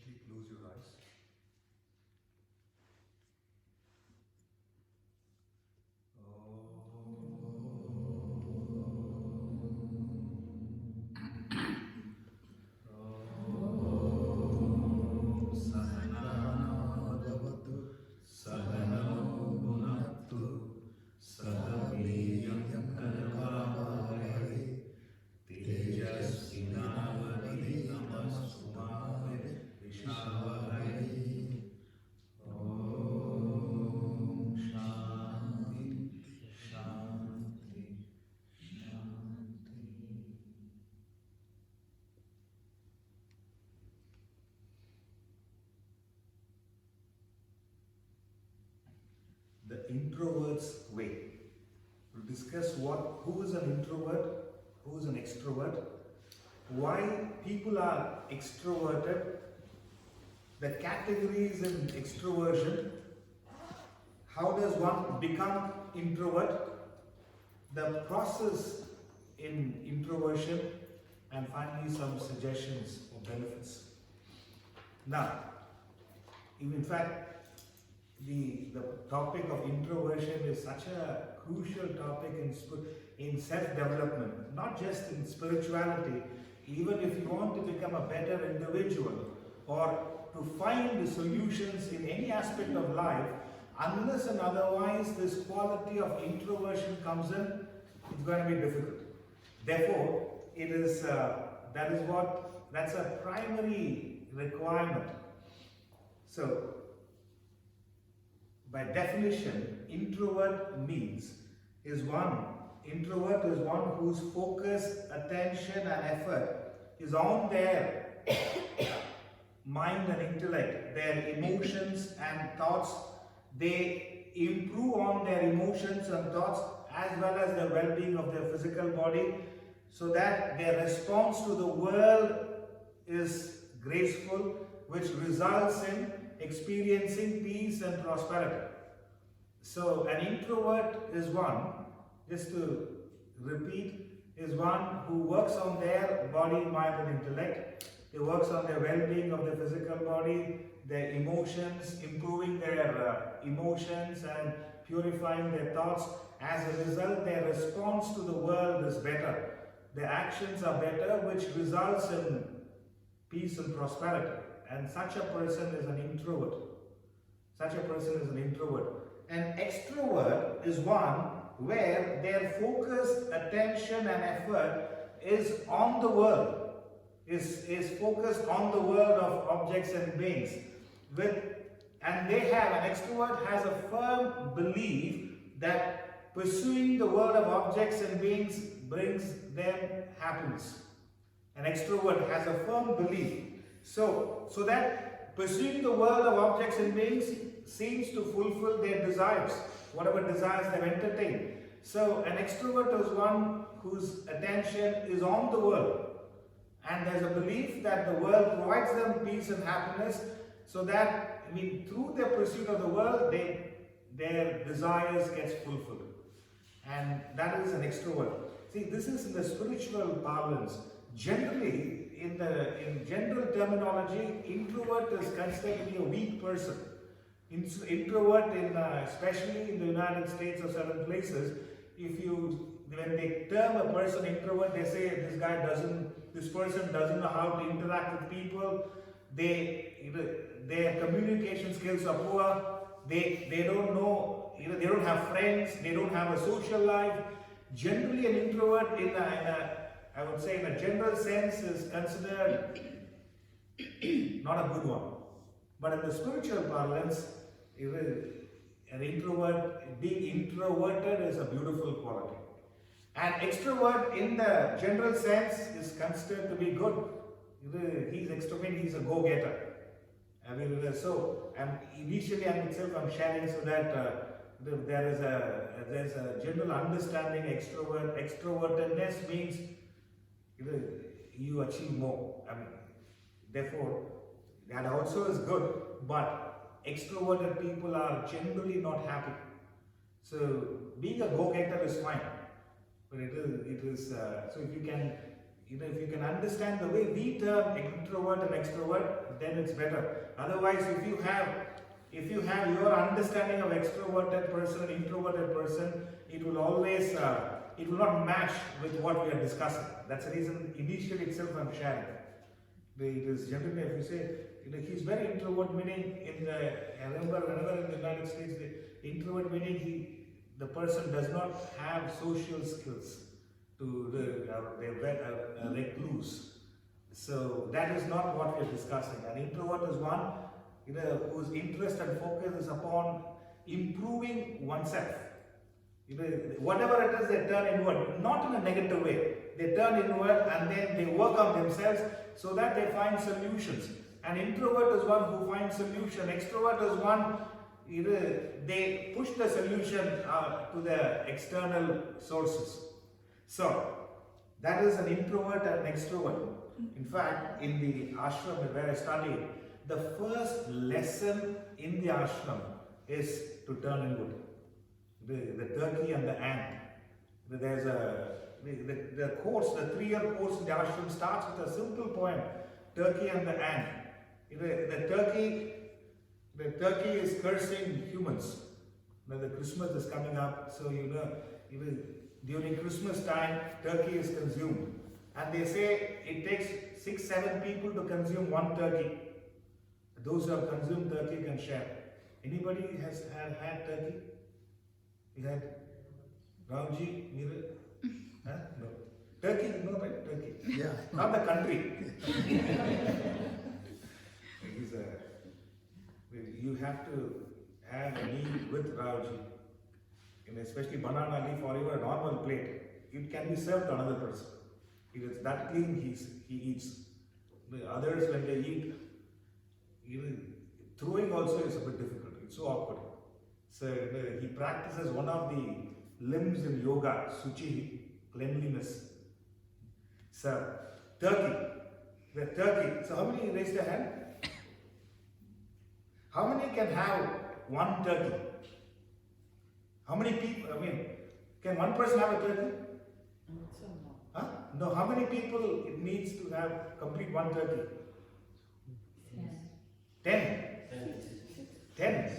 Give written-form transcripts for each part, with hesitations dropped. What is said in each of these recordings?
Gently close your eyes. Sahanavavatu Sahano Bhunaktu Sah Veeryam Karavavahe Tejasvinavadhitamastu Ma Vishavahe. Om Shanti Shanti Shanti. The introvert's way. We'll discuss who is an introvert, who is an extrovert, why people are extroverted, the categories in extroversion, how does one become introvert, the process in introversion, and finally some suggestions or benefits. Now, in fact, the topic of introversion is such a crucial topic in self-development, not just in spirituality. Even if you want to become a better individual or to find the solutions in any aspect of life, unless and otherwise this quality of introversion comes in, it's going to be difficult. Therefore, that's a primary requirement. So, by definition, introvert is one whose focus, attention and effort is on their mind and intellect, their emotions and thoughts. They improve on their emotions and thoughts as well as the well-being of their physical body, so that their response to the world is graceful, which results in experiencing peace and prosperity. So an introvert is one, just to repeat, is one who works on their body, mind and intellect. They works on their well-being of the physical body, their emotions, improving their emotions and purifying their thoughts. As a result, their response to the world is better. Their actions are better, which results in peace and prosperity. And such a person is an introvert. An extrovert is one where their focus, attention and effort is on the world, is focused on the world of objects and beings. An extrovert has a firm belief that pursuing the world of objects and beings brings them happiness. An extrovert has a firm belief. So that pursuing the world of objects and beings seems to fulfill their desires, whatever desires they've entertained. So an extrovert is one whose attention is on the world, and there's a belief that the world provides them peace and happiness, so that through their pursuit of the world, their desires gets fulfilled, and that is an extrovert. See, this is in the spiritual parlance. Generally, in general terminology, introvert is considered to be a weak person. Introvert, especially in the United States or certain places, when they term a person introvert, they say this person doesn't know how to interact with people. Their communication skills are poor. They don't know. They don't have friends. They don't have a social life. Generally, an introvert, I would say, in a general sense, is considered not a good one. But in the spiritual parlance, an introvert, being introverted is a beautiful quality. An extrovert, in the general sense, is considered to be good. He's extrovert, he's a go-getter. Initially I'm sharing so that there's a general understanding. Extrovertedness means you achieve more. Therefore, that also is good, but extroverted people are generally not happy. So being a go-getter is fine, but it is so if you can if you can understand the way we term introvert and extrovert, then it's better. Otherwise, if you have your understanding of extroverted person and introverted person, it will always it will not match with what we are discussing. That's the reason initially itself I'm sharing. It is generally, if you say, he's very introvert, meaning I remember whenever in the United States, the introvert meaning the person does not have social skills. They're recluse. So that is not what we're discussing. An introvert is one whose interest and focus is upon improving oneself. Whatever it is, they turn inward, not in a negative way. They turn inward and then they work on themselves so that they find solutions. An introvert is one who finds solution. Extrovert is one, they push the solution to the external sources. So, that is an introvert and an extrovert. In fact, in the ashram where I studied, the first lesson in the ashram is to turn inward. The turkey and the ant. There's the course, the 3-year course in the ashram starts with a simple poem, Turkey and the ant. The turkey is cursing humans. The Christmas is coming up, so during Christmas time, turkey is consumed. And they say it takes 6-7 people to consume one turkey. Those who have consumed turkey can share. Anybody has had turkey? You had Ramji, Mira? Huh? No. Turkey, no, right? Turkey. Yeah. Not the country. You have to have a meal with Ramji. Especially banana leaf or even a normal plate. It can be served to another person. If it's that clean, he eats. The others, when they eat, throwing also is a bit difficult. It's so awkward. So he practices one of the limbs in yoga, suchi, cleanliness. So, turkey. The turkey. So how many raised their hand? How many can have one turkey? How many people, can one person have a turkey? Huh? No, how many people it needs to have complete one turkey? 10. 10.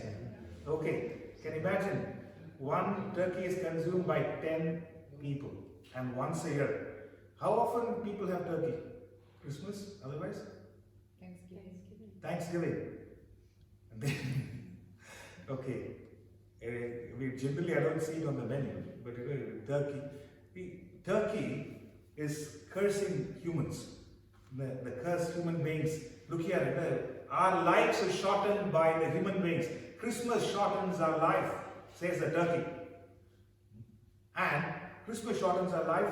Okay. Can you imagine? One turkey is consumed by 10 people and once a year. How often people have turkey? Christmas, otherwise? Thanksgiving. Okay. Generally I don't see it on the menu, but turkey is cursing humans. The cursed human beings. Look here, our lives are shortened by the human beings. Christmas shortens our life, says the turkey. And Christmas shortens our life.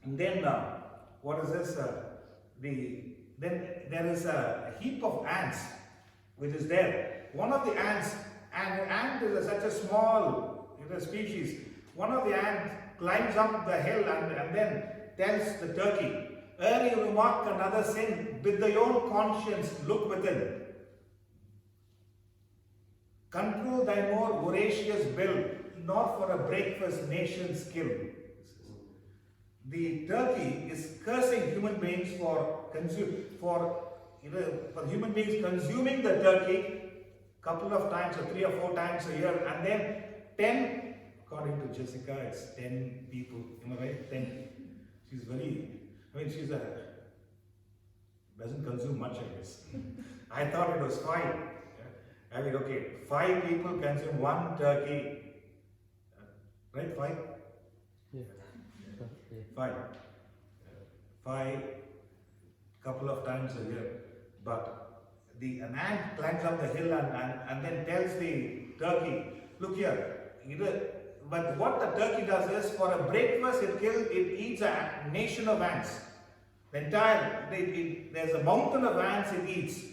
And then, what is this? Then there is a heap of ants, which is there. One of the ants, and an ant is such a small species. One of the ants climbs up the hill and then tells the turkey, "Ere you remark another sin, with thy own conscience look within. Control thy more voracious bill, nor for a breakfast nation's skill." The turkey is cursing human beings for human beings consuming the turkey couple of times or 3 or 4 times a year, and then 10, according to Jessica, it's 10 people, am I right? 10. She's doesn't consume much, I guess. I thought it was 5. Okay, 5 people consume one turkey. Right, 5? Yeah. 5. 5 couple of times a year. But an ant climbs up the hill and then tells the turkey, "Look here, but what the turkey does is, for a breakfast it eats a nation of ants. There's a mountain of ants it eats.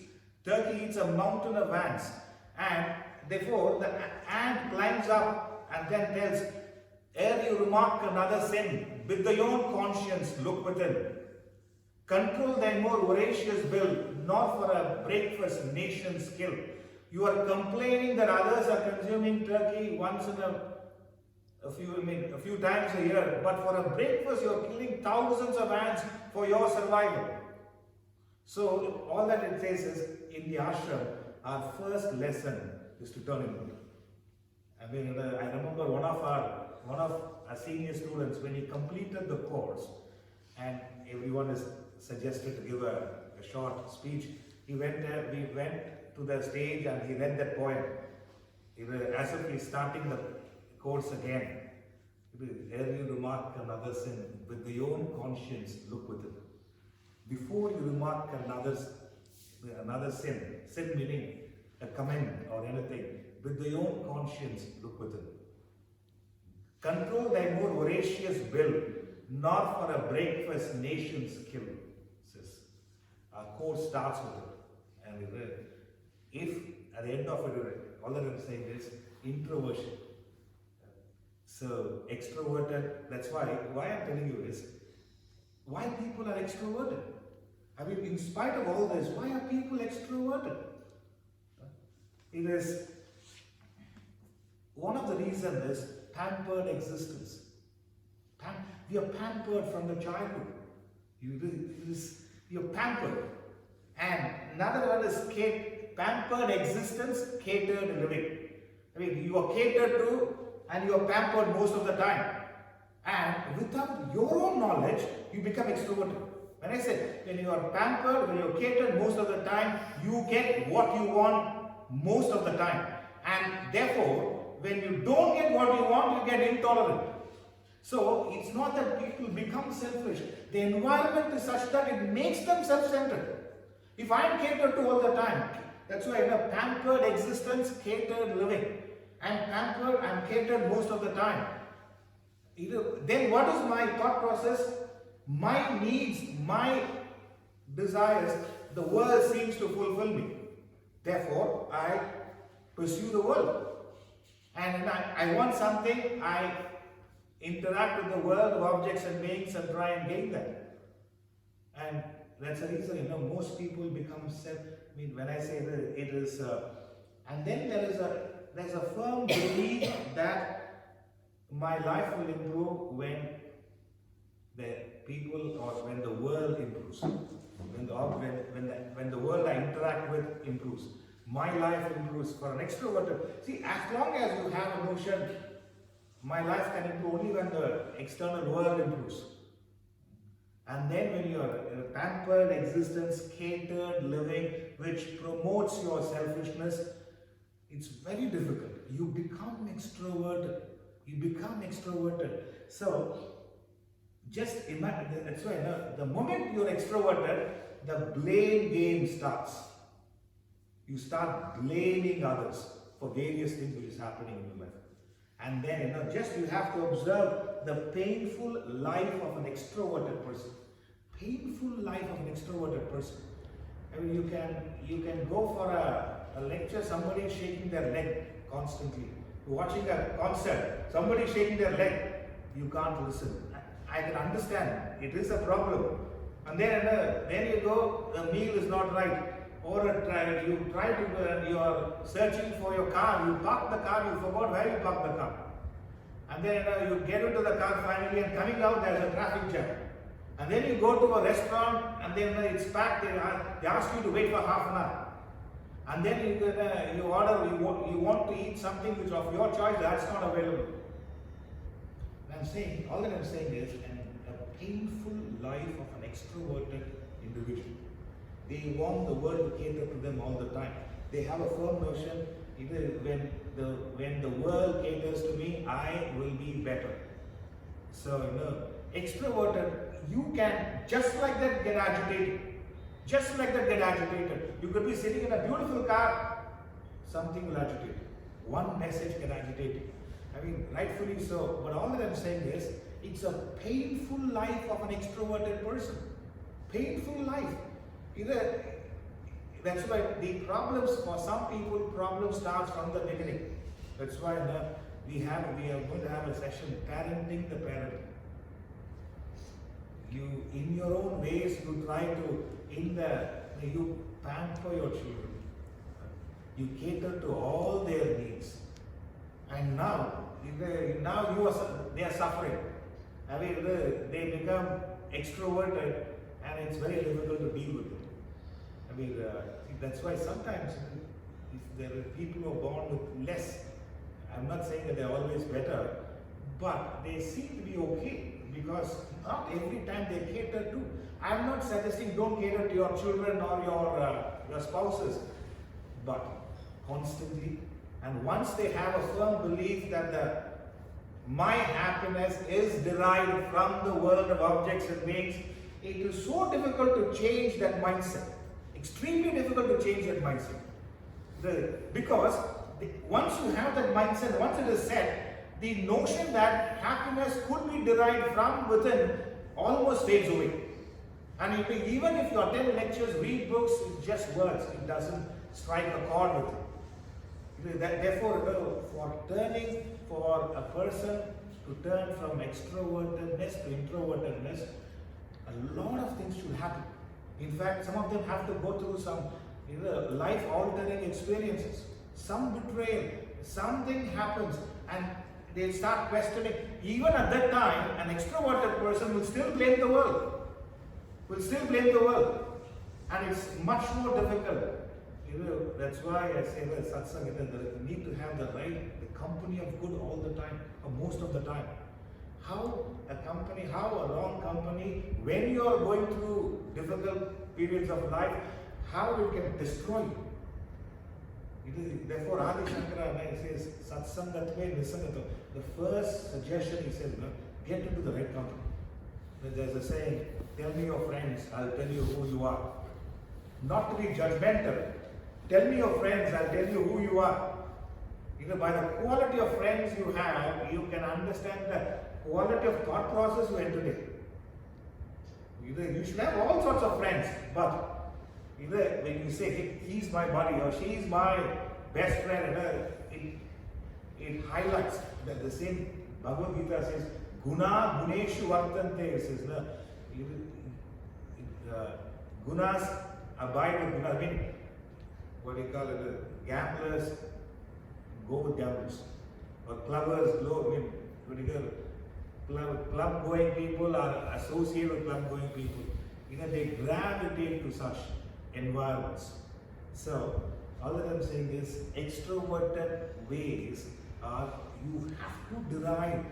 Turkey eats a mountain of ants. And therefore the ant climbs up and then tells, "Ere you remark another sin, with thy own conscience look within. Control thy more voracious bill, nor for a breakfast nation's skill." You are complaining that others are consuming turkey once in a a few times a year, but for a breakfast you're killing thousands of ants for your survival. So all that it says is, in the ashram, our first lesson is to turn inward. I mean, I remember one of our senior students, when he completed the course, and everyone is suggested to give a short speech, we went to the stage and he read that poem. As if he's starting the course again. Ere you remark another sin, with your own conscience look within. Before you remark another sin meaning a comment or anything, with your own conscience look within. Control thy more voracious bill, nor for a breakfast nations kill. Says our course starts with it, and if at the end of it, all that I'm saying is introversion. So extroverted, that's why I'm telling you is, why people are extroverted. I mean, in spite of all this, why are people extroverted? It is, one of the reasons is pampered existence. We are pampered from the childhood. You're pampered. And another one is pampered existence, catered living. I mean, you are catered to and you are pampered most of the time. And without your own knowledge, you become extroverted. When I say, when you are pampered, when you are catered most of the time, you get what you want most of the time. And therefore, when you don't get what you want, you get intolerant. So, it's not that people become selfish. The environment is such that it makes them self-centered. If I am catered to all the time, that's why in a pampered existence, catered living. I'm pampered, I'm catered most of the time. Then what is my thought process? My needs, my desires, the world seems to fulfill me. Therefore, I pursue the world. And when I want something, I interact with the world of objects and beings and try and gain that. And that's the reason, most people become when I say that it is, and then there's a firm belief that my life will improve when the people or when the world improves. When the world I interact with improves. My life improves. For an extroverted, see, as long as you have a notion, my life can improve only when the external world improves. And then when you are in a pampered existence, catered living, which promotes your selfishness, it's very difficult. You become extroverted. So, just imagine, that's why the moment you're extroverted, the blame game starts. You start blaming others for various things which is happening in your life. And then, you have to observe the painful life of an extroverted person. Painful life of an extroverted person. I mean, you can go for a lecture, somebody is shaking their leg constantly. Watching a concert, somebody is shaking their leg, you can't listen. I can understand, it is a problem. And then you go, the meal is not right. Or you are searching for your car, you park the car, you forgot where you parked the car. And then you get into the car finally, and coming out there is a traffic jam. And then you go to a restaurant and then it's packed, they ask you to wait for half an hour. And then you order, you want to eat something which of your choice, that's not available. And all that I'm saying is a painful life of an extroverted individual. They want the world to cater to them all the time. They have a firm notion, when the world caters to me, I will be better. So, extroverted, you can just like that get agitated. You could be sitting in a beautiful car, something will agitate you. One message can agitate you. I mean, rightfully so. But all that I'm saying is, it's a painful life of an extroverted person. Painful life. That's why the problems, for some people, problem starts from the beginning. That's why we are going to have a session, parenting the parent. You, in your own ways, you try to, you pamper your children. You cater to all their needs. And now, now they are suffering. I mean, they become extroverted and it's very difficult to deal with it. I mean, that's why sometimes if there are people who are born with less, I'm not saying that they're always better, but they seem to be okay because not every time they cater to. I'm not suggesting don't cater to your children or your spouses, but constantly. And once they have a firm belief that my happiness is derived from the world of objects and beings, it is so difficult to change that mindset. Extremely difficult to change that mindset. Because once you have that mindset, once it is set, the notion that happiness could be derived from within almost fades away. And even if you attend lectures, read books, it's just words. It doesn't strike a chord with you. Therefore, for a person to turn from extrovertedness to introvertedness, a lot of things should happen. In fact, some of them have to go through some life-altering experiences. Some betrayal, something happens, and they start questioning. Even at that time, an extroverted person will still blame the world. And it's much more difficult. That's why I say that satsang, you need to have the company of good all the time, or most of the time. How a wrong company, when you are going through difficult periods of life, how it can destroy you. Therefore, Adi Shankara says, Satsangatve Nisangatam. The first suggestion he says, get into the right company. There's a saying, tell me your friends, I'll tell you who you are. Not to be judgmental. Tell me your friends, I'll tell you who you are. By the quality of friends you have, you can understand the quality of thought process you entertain. You should have all sorts of friends, but when you say, hey, he's my buddy or she's my best friend, it highlights that the same Bhagavad Gita says, Guna Guneshu Vartante. It says, Gunas abide with Gunas. I mean, what do you call it? Gamblers go with gamblers, or clubbers go. I mean, club going people are associated with club going people. They gravitate to such environments. So, all that I'm saying is, extroverted ways are you have to derive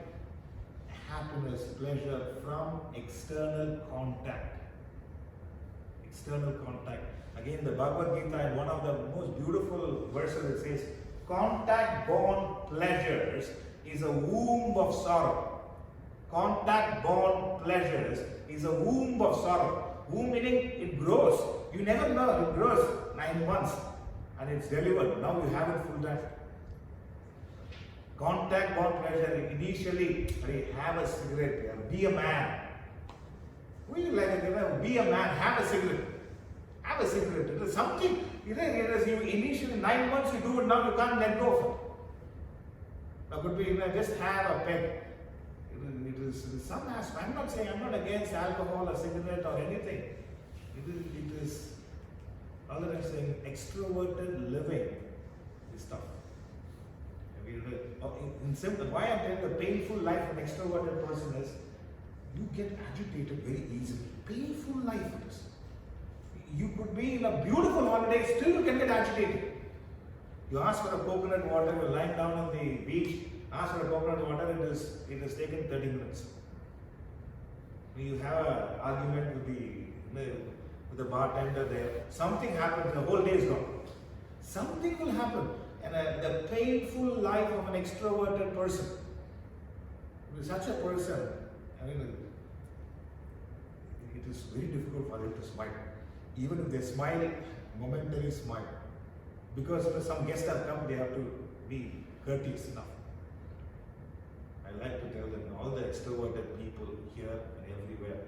happiness, pleasure from external contact. External contact. Again, the Bhagavad Gita, in one of the most beautiful verses, it says, contact-born pleasures is a womb of sorrow. Contact-born pleasures is a womb of sorrow. Womb meaning it grows. You never know, it grows 9 months and it's delivered. Now you have it full time. Contact-born pleasure, initially, have a cigarette, be a man. We like be a man, have a cigarette. Have a cigarette. It is something, you initially 9 months you do it, now you can't let go of it. That could be, just have a pet. It is some aspect. I'm not saying, I'm not against alcohol or cigarette or anything. It is, all that I'm saying, extroverted living is tough. In simple, why I'm telling the painful life of an extroverted person is, you get agitated very easily. Painful life it is. You could be in a beautiful holiday, still you can get agitated. You ask for a coconut water, you're lying down on the beach, ask for a coconut water, it has taken 30 minutes. You have an argument with the bartender there. Something happens, the whole day is gone. Something will happen. And the painful life of an extroverted person. Such a person, it is very difficult for them to smile. Even if they smile, momentary smile. Because some guests have come, they have to be courteous enough. I like to tell them, all the extroverted people here and everywhere,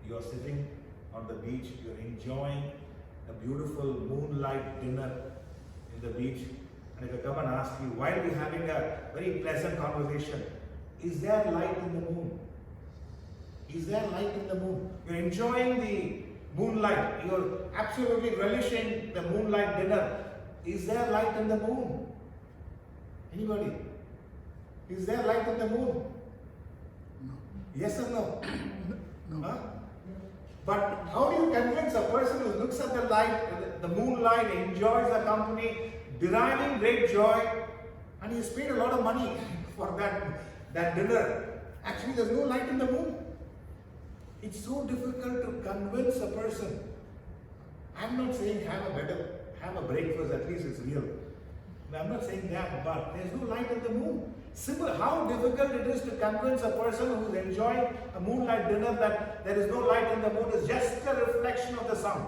you are sitting on the beach, you are enjoying a beautiful moonlight dinner in the beach. And if I come and ask you, while we're having a very pleasant conversation, is there light in the moon? Is there light in the moon? You're enjoying the moonlight. You're absolutely relishing the moonlight dinner. Is there light in the moon? Anybody? Is there light in the moon? No. Yes or no? No. Huh? But how do you convince a person who looks at the light, the moonlight, enjoys the company, deriving great joy, and he's paid a lot of money for that dinner? Actually, there's no light in the moon. It's so difficult to convince a person. I'm not saying have a breakfast, at least it's real. I'm not saying that, but there's no light in the moon. Simple, how difficult it is to convince a person who's enjoying a moonlight dinner that there is no light in the moon is just a reflection of the sun.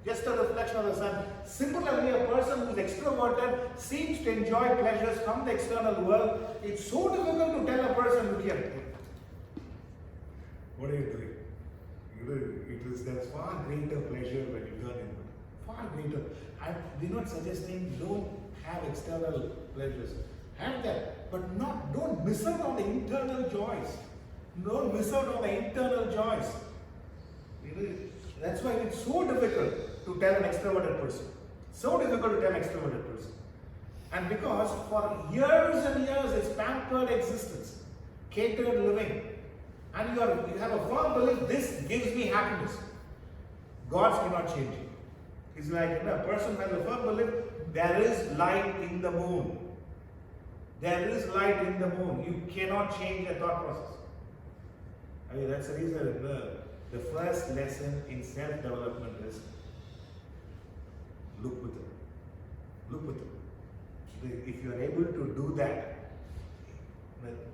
Just a reflection of the sun. Similarly, a person who's extroverted seems to enjoy pleasures from the external world. It's so difficult to tell a person, look here, what are you doing? There's far greater pleasure when you turn inward. Far greater. We're not suggesting don't have external pleasures. Have that, but don't miss out on the internal joys. Don't miss out on the internal joys. That's why it's so difficult to tell an extroverted person. So difficult to tell an extroverted person. And because for years and years it's pampered existence, catered living, and you have a firm belief, this gives me happiness. Gods cannot change it. It's like a person who has a firm belief, there is light in the moon. There is light in the moon. You cannot change your thought process. I mean, that's the reason the first lesson in self-development is look within. Look within. If you are able to do that,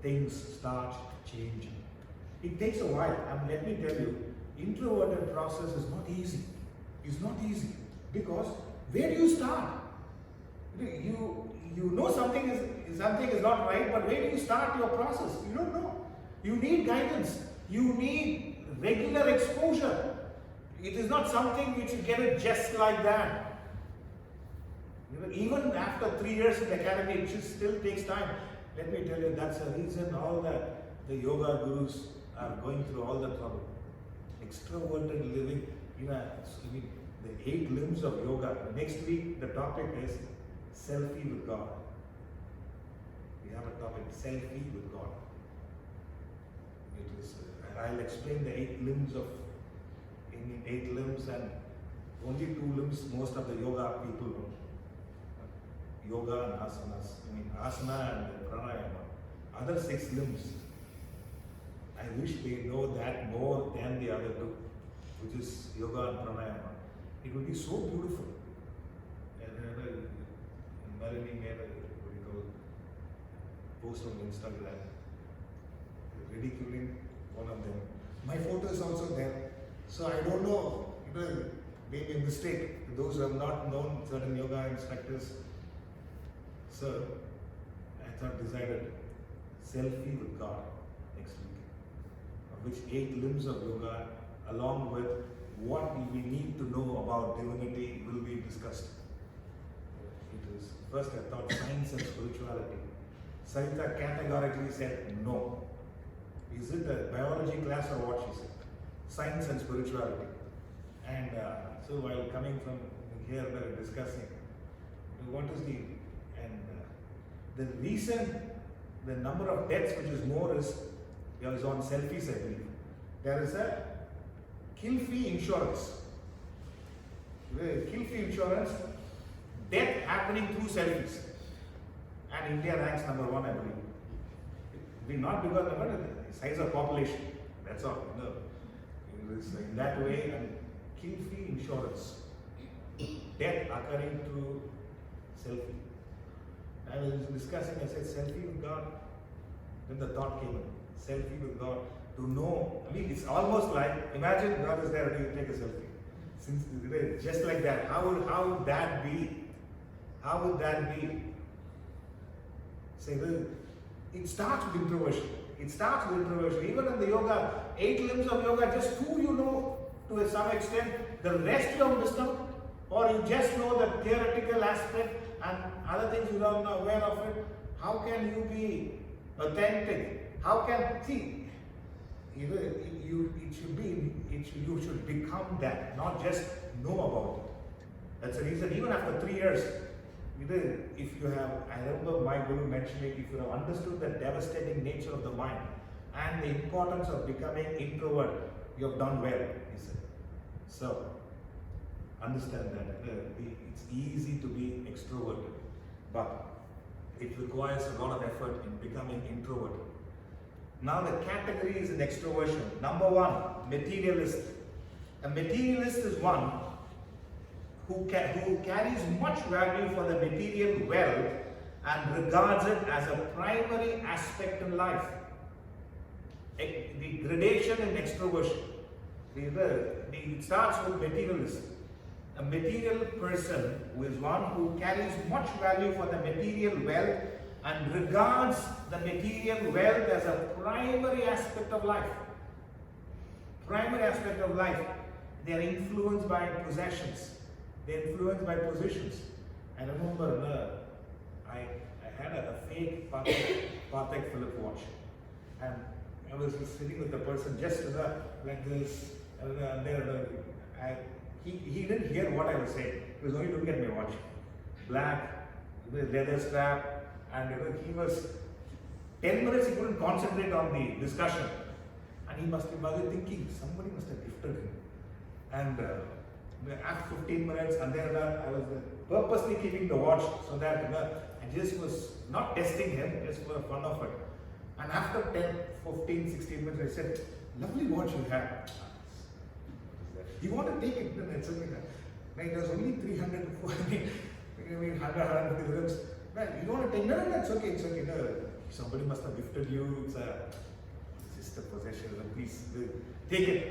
things start changing. It takes a while. Let me tell you, introverted process is not easy. It's not easy. Because where do you start? You know something is not right, but where do you start your process? You don't know. You need guidance. You need regular exposure. It is not something which you get it just like that. Even after 3 years in the academy, it still takes time. Let me tell you, that's the reason all the yoga gurus are going through all the trouble. Extroverted living, the 8 limbs of yoga. Next week, the topic is selfie with God. We have a topic, selfie with God. It is, I'll explain the 8 limbs in 8 limbs, and only 2 limbs most of the yoga people know. Yoga and asanas. Asana and pranayama. Other 6 limbs. I wish they know that more than the other 2, which is yoga and pranayama. It would be so beautiful. And Melanie made a post on Instagram ridiculing one of them. My photo is also there. So I don't know, maybe a mistake. Those who have not known certain yoga instructors. So I decided selfie with God next week, of which 8 limbs of yoga, along with what we need to know about divinity, will be discussed. It is first I thought science and spirituality. Sarita categorically said no. Is it a biology class or what she said? Science and spirituality. And so while coming from here, we were discussing what is the reason the number of deaths which is more is on selfies, I believe. There is a kill fee insurance. Kill fee insurance, death happening through selfies. And India ranks number 1, I believe. Not because of the size of population, that's all. No. It is in that way, and kill fee insurance. Death occurring through selfie. I was discussing, I said, selfie with God. Then the thought came in, selfie with God. To know, it's almost like, imagine God is there and you take a selfie. Since just like that, how would that be? How would that be? Say, it starts with introversion. It starts with introversion. Even in the yoga, 8 limbs of yoga, just 2 you know to some extent. The rest you have missed out. Or you just know the theoretical aspect and other things you are not aware of it. How can you be authentic? How can, see, you should become that, not just know about it. That's the reason, even after 3 years, If you have, I remember my guru mentioning, if you have understood the devastating nature of the mind and the importance of becoming introvert, you have done well, he said. So, understand that it's easy to be extroverted, but it requires a lot of effort in becoming introvert. Now the categories in extroversion. Number one, materialist. A materialist is one who carries much value for the material wealth and regards it as a primary aspect in life. The gradation in extroversion. It starts with materialist. A material person who is one who carries much value for the material wealth and regards the material wealth as a primary aspect of life. Primary aspect of life. They are influenced by possessions. They are influenced by positions. I remember I had a fake Patek Philippe watch, and I was sitting with the person just like this, and he didn't hear what I was saying. He was only looking at my watch. Black, with leather strap, and he was 10 minutes he couldn't concentrate on the discussion. And he must be thinking, somebody must have gifted him. And after 15 minutes, and then I was purposely keeping the watch so that I just was not testing him, just for the fun of it. And after 10, 15, 16 minutes, I said, lovely watch you have. You want to take it? No, it's only that. It was only 300 before. I mean, 150 dirhams. Man, you don't want to take? No, it's okay, it's okay. No, somebody must have gifted you. It's just a possession. Please take it.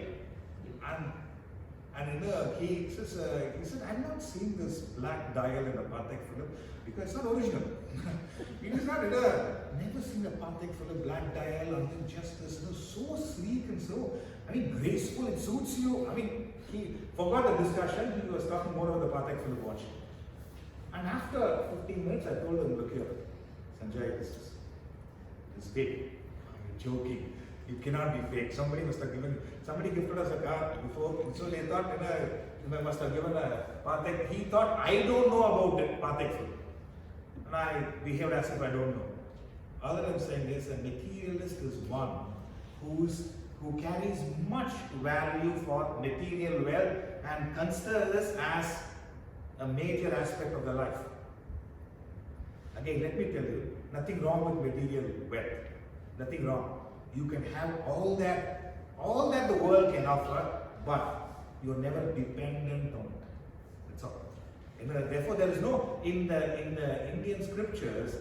And he said, I'm not seeing this black dial in a Patek Philippe because it's not original. It is not. Never seen a Patek Philippe black dial and then just this, so sleek and so, graceful. It suits you. He forgot the discussion. He was talking more about the Patek Philippe watch. And after 15 minutes, I told him, look here, Sanjay, this is fake. I'm joking. It cannot be fake. Somebody gifted us a car before, so they thought, they must have given a Patek. He thought, I don't know about it, Patek Philippe. And I behaved as if I don't know. All that I'm saying is, a materialist is one who carries much value for material wealth and considers this as a major aspect of the life. Again, let me tell you, nothing wrong with material wealth. Nothing wrong. You can have all that the world can offer, but you're never dependent on it. That's all. Therefore, there is no, in the Indian scriptures,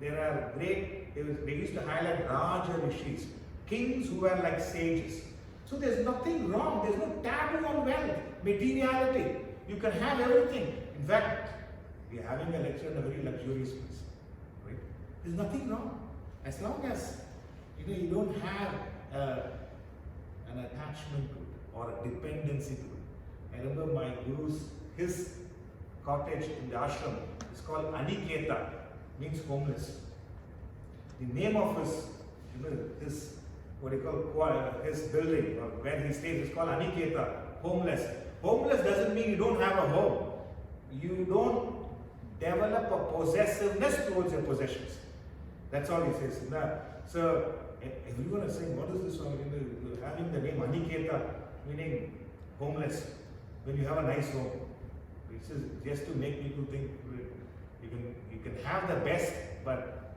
there are they used to highlight Raja Rishis, kings who were like sages. So there's nothing wrong, there's no taboo on wealth, materiality. You can have everything. In fact, we are having a lecture in a very luxurious place. Right? There's nothing wrong. As long as you don't have an attachment to it or a dependency to it. I remember my guru's, his cottage in the ashram is called Aniketa, means homeless. The name of his his building or where he stays is called Aniketa, homeless. Homeless doesn't mean you don't have a home. You don't develop a possessiveness towards your possessions. That's all he says. So everyone is saying, what is this one? Having the name Aniketa, meaning homeless, when you have a nice home. This is just to make people think you can have the best, but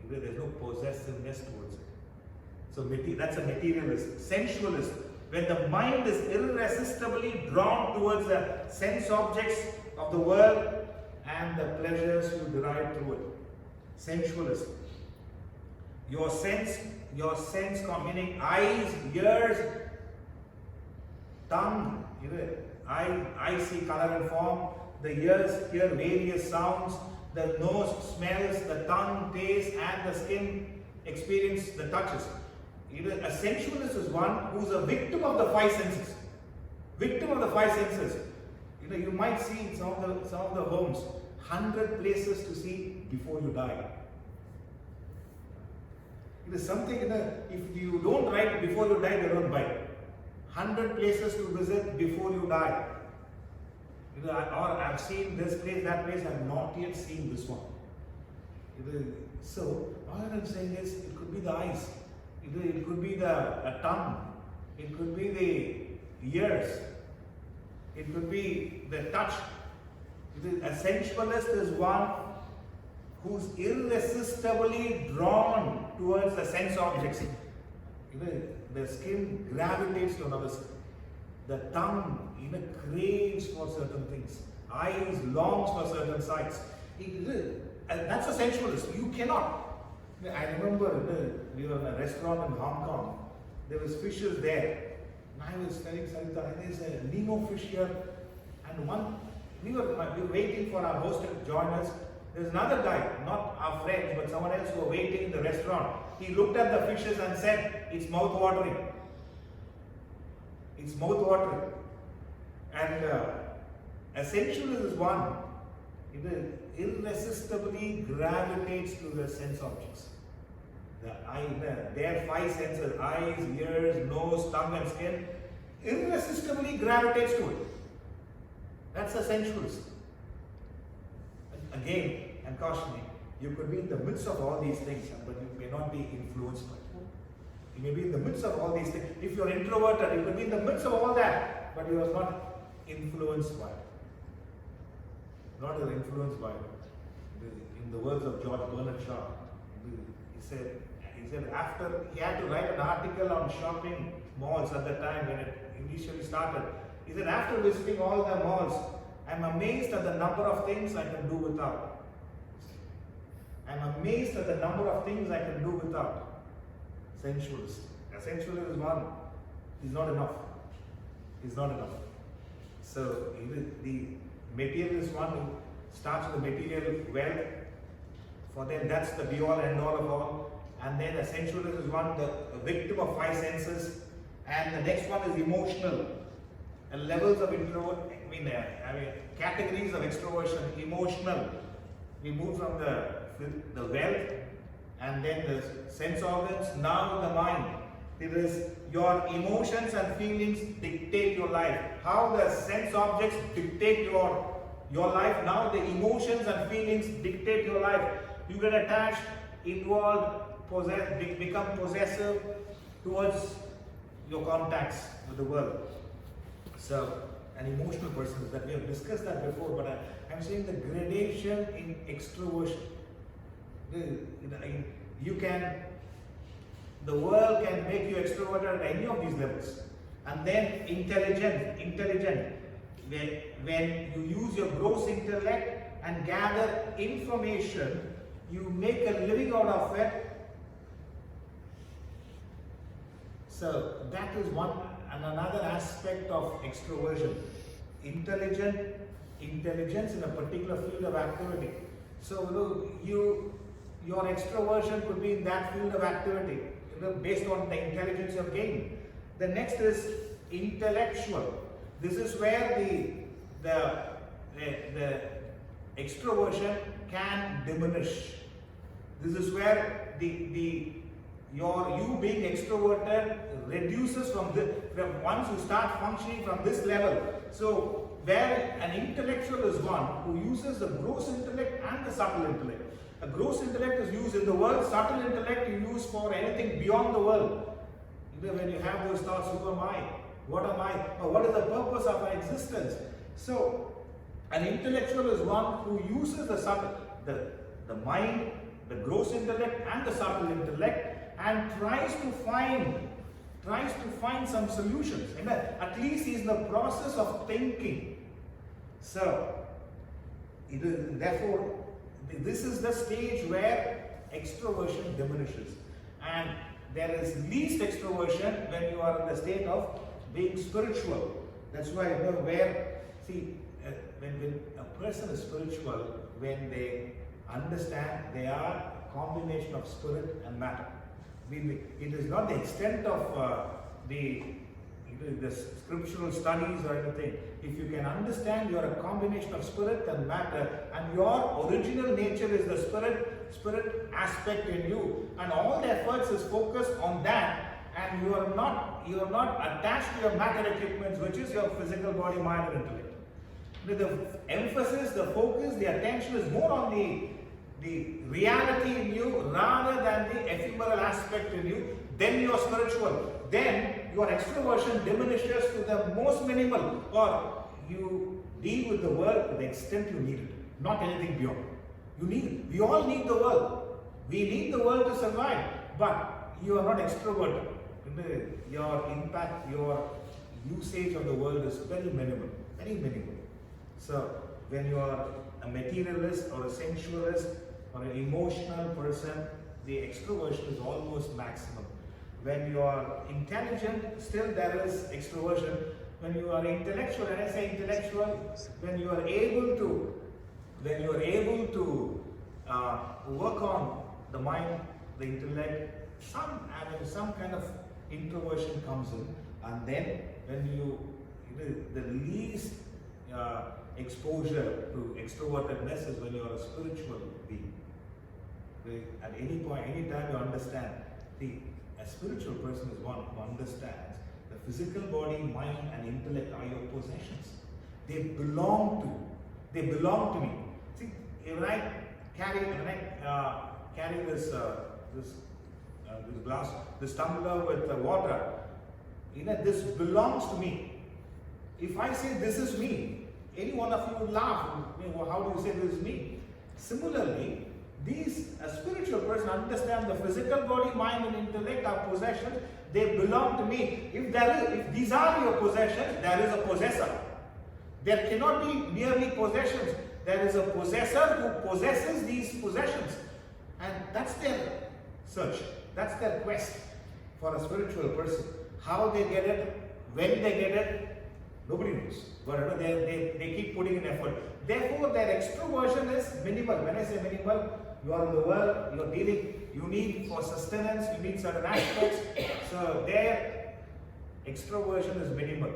there's no possessiveness towards it. So that's a materialist. Sensualist, when the mind is irresistibly drawn towards the sense objects of the world and the pleasures you derive through it. Sensualist. Your sense meaning eyes, ears, tongue, I see color and form, the ears hear various sounds, the nose smells, the tongue tastes, and the skin experience the touches. A sensualist is one who is a victim of the five senses. Victim of the five senses. You might see in some of the homes 100 places to see before you die. It is something, if you don't write before you die, they don't buy. 100 places to visit before you die. Or I've seen this place, that place, I've not yet seen this one. So, all I'm saying is, it could be the eyes, it could be the tongue, it could be the ears, it could be the touch. A sensualist is one who's irresistibly drawn towards the sense objects. The skin gravitates to another skin. The tongue craves for certain things. Eyes longs for certain sights. And that's a sensualist. You cannot. I remember we were in a restaurant in Hong Kong. There was fishes there. And I was telling Sreedharan, there's a Nemo fish here. And we were waiting for our host to join us. There's another guy, not our friends, but someone else who were waiting in the restaurant. He looked at the fishes and said, it's mouth-watering. It's mouth-watering. And a sensualist is one, it irresistibly gravitates to the sense objects. Their five senses, eyes, ears, nose, tongue and skin, irresistibly gravitates to it. That's a sensualist. Again, I'm cautioning, you could be in the midst of all these things, but you may not be influenced by it. You may be in the midst of all these things. If you're introverted, you could be in the midst of all that, but you are not influenced by it. Not influenced by it. In the words of George Bernard Shaw, he said after he had to write an article on shopping malls at the time when it initially started, he said, after visiting all the malls, I'm amazed at the number of things I can do without. I'm amazed at the number of things I can do without. Sensualist. A sensualist is one. He's not enough. He's not enough. So the materialist one who starts with the material wealth, for them that's the be all and all of all. And then a sensualist is one, the victim of five senses. And the next one is emotional. And levels of introvert, categories of extroversion, emotional. We move from the wealth and then the sense organs, now the mind. It is your emotions and feelings dictate your life. How the sense objects dictate your life, now the emotions and feelings dictate your life. You get attached, involved, become possessive towards your contacts with the world. So, an emotional person is that. We have discussed that before, but I'm saying the gradation in extroversion. The world can make you extroverted at any of these levels. And then intelligent. When you use your gross intellect and gather information, you make a living out of it. So that is one and another aspect of extroversion. Intelligence in a particular field of activity. So your extroversion could be in that field of activity, based on the intelligence you have gained. The next is intellectual. This is where the extroversion can diminish. This is where you being extroverted reduces from once you start functioning from this level. So where an intellectual is one who uses the gross intellect and the subtle intellect. A gross intellect is used in the world, subtle intellect you use for anything beyond the world. When you have those thoughts, who am I? What am I? Or what is the purpose of my existence? So an intellectual is one who uses the mind, the gross intellect and the subtle intellect, and tries to find some solutions. At least he is in the process of thinking. So therefore, this is the stage where extroversion diminishes, and there is least extroversion when you are in the state of being spiritual. That's why when a person is spiritual, when they understand they are a combination of spirit and matter. It is not the extent of the scriptural studies or anything. If you can understand you are a combination of spirit and matter, and your original nature is the spirit aspect in you, and all the efforts is focused on that, and you are not attached to your matter equipments, which is your physical body, mind and intellect. The emphasis, the focus, the attention is more on the reality in you rather than the ephemeral aspect in you. Then you are spiritual. Then your extroversion diminishes to the most minimal, or you deal with the world to the extent you need it, not anything beyond. You need it. We all need the world. We need the world to survive, but you are not extroverted. Your impact, your usage of the world is very minimal, very minimal. So when you are a materialist or a sensualist or an emotional person, the extroversion is almost maximum. When you are intelligent, still there is extroversion. When you are intellectual, and I say intellectual, when you are able to work on the mind, the intellect, some kind of introversion comes in, and then when the least exposure to extrovertedness is when you are a spiritual being. At any point, any time you understand, a spiritual person is one who understands the physical body, mind, and intellect are your possessions. They belong to me. See, when I carry this glass, this tumbler with water, this belongs to me. If I say this is me, any one of you would laugh. How do you say this is me? Similarly, a spiritual person understands the physical body, mind, and intellect are possessions. They belong to me. If these are your possessions, there is a possessor. There cannot be merely possessions. There is a possessor who possesses these possessions. And that's their search. That's their quest for a spiritual person. How they get it, when they get it, nobody knows. But they keep putting in effort. Therefore, their extroversion is minimal. When I say minimal, you are in the world, you are dealing, you need for sustenance, you need certain aspects. So their extroversion is minimal.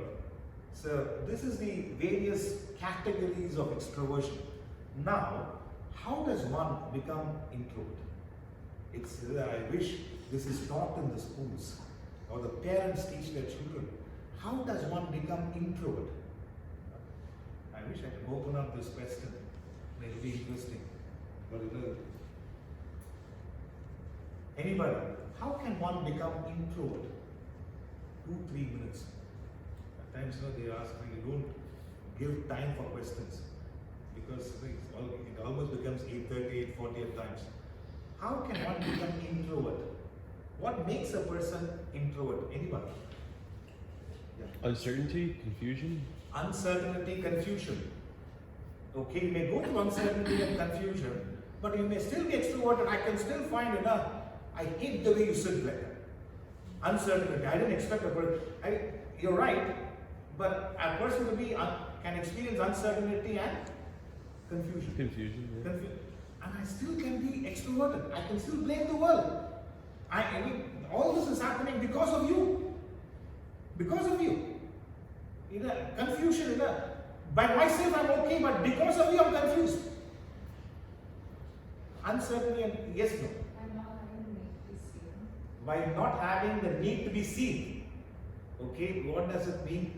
So this is the various categories of extroversion. Now, how does one become introvert? I wish this is taught in the schools, or the parents teach their children. How does one become introvert? I wish I could open up this question. It will be interesting. But anybody, how can one become introvert? 2-3 minutes. At times, they ask me, you don't give time for questions because it almost becomes 8:30, 8:40 at times. How can one become introvert? What makes a person introvert? Anybody? Yeah. Uncertainty, confusion. Uncertainty, confusion. Okay, you may go through uncertainty and confusion, but you may still be extroverted. I can still find enough. I hate the way you sit like that. Uncertainty. I didn't expect a person. You're right, but a person can experience uncertainty and confusion. Confusion. Yeah. And I still can be extroverted. I can still blame the world. I mean, all this is happening because of you. Because of you. Confusion. By myself I'm okay, but because of you I'm confused. Uncertainty and yes, no. By not having the need to be seen. Okay, what does it mean?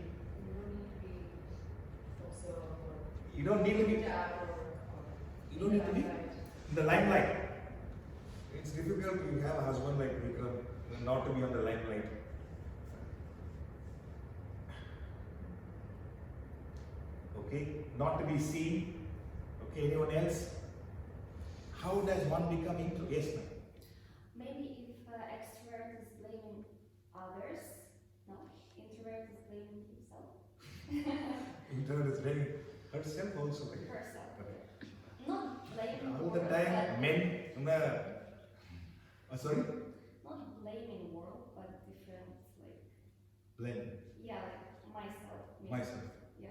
You don't need to be. You don't need to be in the limelight. It's difficult to have a husband like Vikram not to be on the limelight. Okay, not to be seen. Okay, anyone else? How does one become into yes, ma'am? Maybe if extrovert is blaming others, no, introvert is blaming himself. Introvert is blaming herself also. Right? Herself. Okay. Not blaming All the world, time, but men. Sorry? not blaming world, but different, like, Blame yeah, like myself. me. myself. Yeah.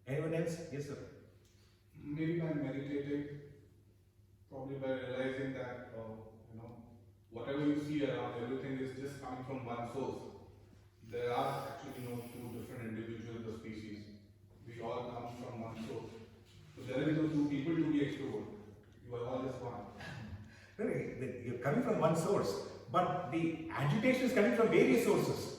Anyone else? Yes, sir. Maybe by meditating, probably by realizing that, whatever you see around, everything is just coming from one source. There are actually no two different individuals or species. We all come from one source. So there is no two people to be extrovert. You are all just one. Really, you're coming from one source, but the agitation is coming from various sources.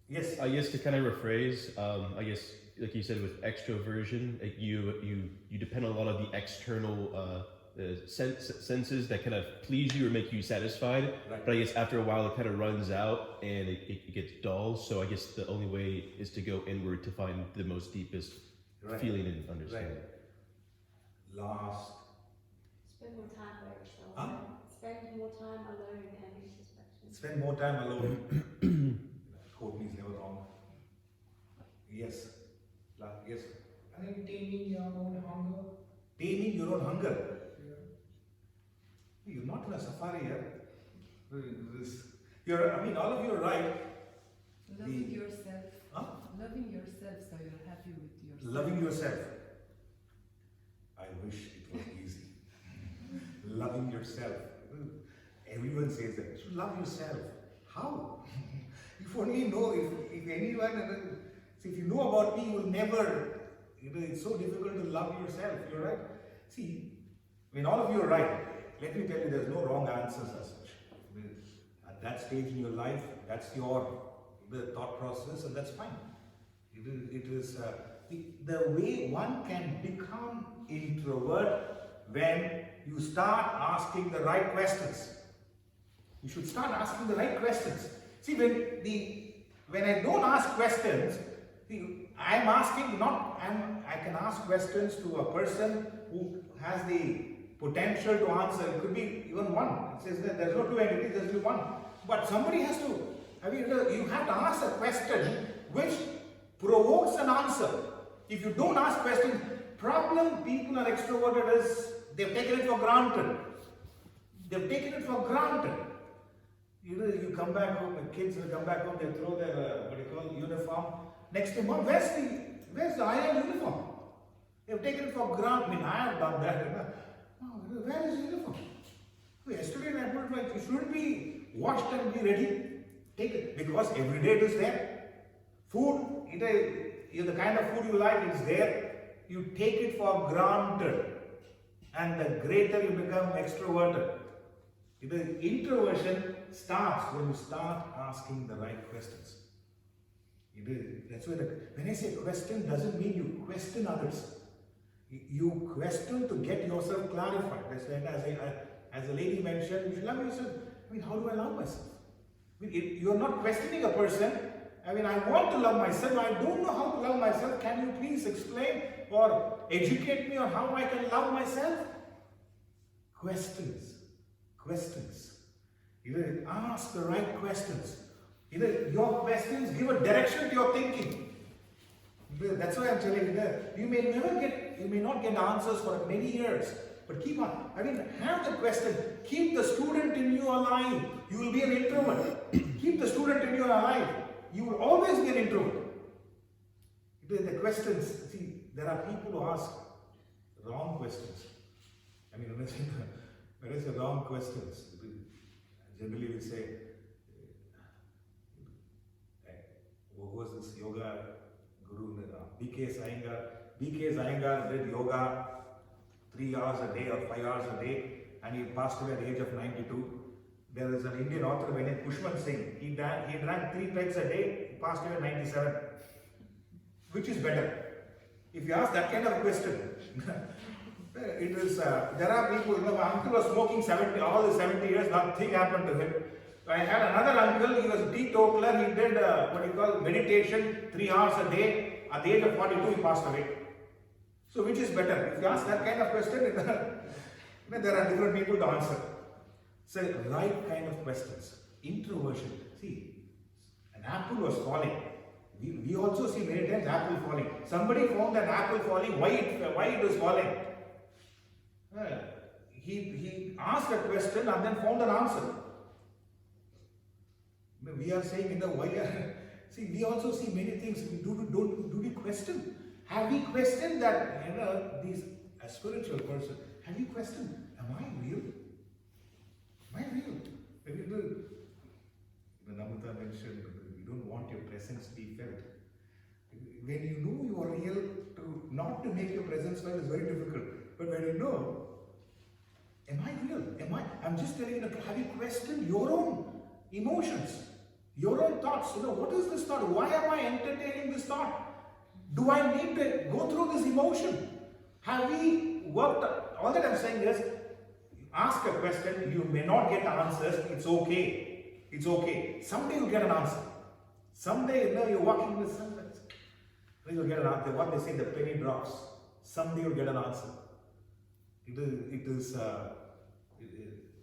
Yes. guess to kind of rephrase, I guess like you said with extroversion, like you depend on a lot of the external senses that kind of please you or make you satisfied. Right. But I guess after a while it kind of runs out and it gets dull. So I guess the only way is to go inward to find the most deepest Right. feeling and understanding. Right. Last. Spend more time by yourself. Huh? Spend more time alone and introspection. Spend more time alone. Quote me is never wrong. Yes. Yes. Are you taming your own hunger? Taming your own hunger. You're not in a safari here. All of you are right. Loving yourself. Huh? Loving yourself so you're happy with yourself. Loving yourself. I wish it was easy. Loving yourself. Everyone says that. You should love yourself. How? If only know, if anyone, if you know about me, you will never, it's so difficult to love yourself. You're right. See, all of you are right. Let me tell you, there's no wrong answers as such. At that stage in your life, that's your thought process, and that's fine. It is the way one can become introvert when you start asking the right questions. You should start asking the right questions. See, when I don't ask questions, I'm asking I can ask questions to a person who has the potential to answer. It could be even one. It says that there's no two entities, there's only one. But somebody has to, you have to ask a question which provokes an answer. If you don't ask questions, problem people are extroverted is they've taken it for granted. They've taken it for granted. You come back home, the kids will come back home, they throw their uniform. Next day, Mom, where's the iron uniform? They've taken it for granted. I have done that. Where is the uniform? Yesterday I put it shouldn't be washed and be ready. Take it. Because every day it is there. Food, the kind of food you like, it's there. You take it for granted. And the greater you become extroverted. Introversion starts when you start asking the right questions. That's why when I say question, doesn't mean you question others. You question to get yourself clarified. As a lady mentioned, you should love yourself. How do I love myself? You're not questioning a person. I want to love myself. I don't know how to love myself. Can you please explain or educate me on how I can love myself? Questions. Ask the right questions. Your questions give a direction to your thinking. That's why I'm telling you that you may not get answers for many years, but keep on. Have the question. Keep the student in you alive. You will be an introvert. Keep the student in you alive. You will always be an introvert. The questions. See, there are people who ask wrong questions. When I say wrong questions, generally we say, who was this yoga guru? B.K. Iyengar did yoga 3 hours a day or 5 hours a day, and he passed away at the age of 92. There is an Indian author by name Pushman Singh. He drank 3 pegs a day. He passed away at 97. Which is better? If you ask that kind of a question, it is. There are people. My uncle was smoking 70. All the 70 years, nothing happened to him. I had another uncle. He was a teetotaler. He did meditation 3 hours a day. At the age of 42, he passed away. So, which is better? If you ask that kind of question, there are different people to answer. So, right kind of questions. Introversion. See, an apple was falling. We also see many times apple falling. Somebody found an apple falling. Why it was falling? He asked a question and then found an answer. We are saying see, we also see many things. Do we question? Have we questioned that? A spiritual person. Have you questioned? Am I real? Am I real? Namrata mentioned you don't want your presence to be felt. When you know you are real, not to make your presence felt is very difficult. But when you know, am I real? I'm just telling you, have you questioned your own emotions? Your own thoughts, what is this thought? Why am I entertaining this thought? Do I need to go through this emotion? Have we worked? All that I'm saying is, ask a question, you may not get answers, it's okay. It's okay. Someday you'll get an answer. Someday, you're walking with someone, you'll get an answer. What they say, the penny drops. Someday you'll get an answer. It is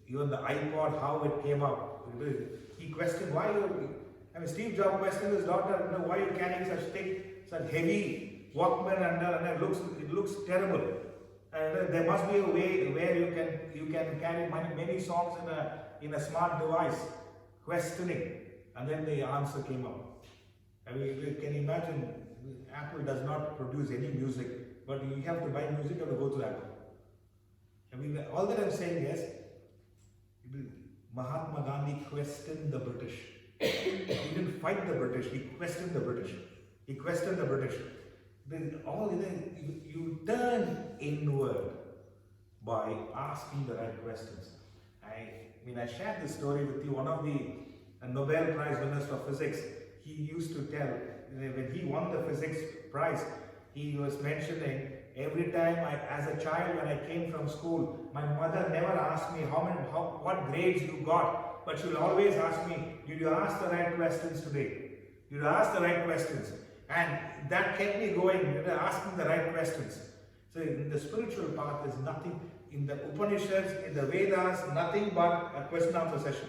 even the iPod, how it came up. He questioned why Steve Jobs questioned his daughter, why you're carrying such thick, such heavy Walkman and it looks terrible. And there must be a way where you can carry many songs in a smart device, questioning, and then the answer came up. Can you imagine? Apple does not produce any music, but you have to buy music, you have to go to Apple. All that I'm saying is, Mahatma Gandhi questioned the British. He didn't fight the British, he questioned the British. He questioned the British. You turn inward by asking the right questions. I shared this story with you. One of the Nobel Prize winners for physics, he used to tell, when he won the physics prize, he was mentioning, every time as a child when I came from school, my mother never asked me what grades you got, but she will always ask me, did you ask the right questions today? Did you ask the right questions? And that kept me going, asking the right questions. So in the spiritual path, there's nothing, in the Upanishads, in the Vedas, nothing but a question answer session.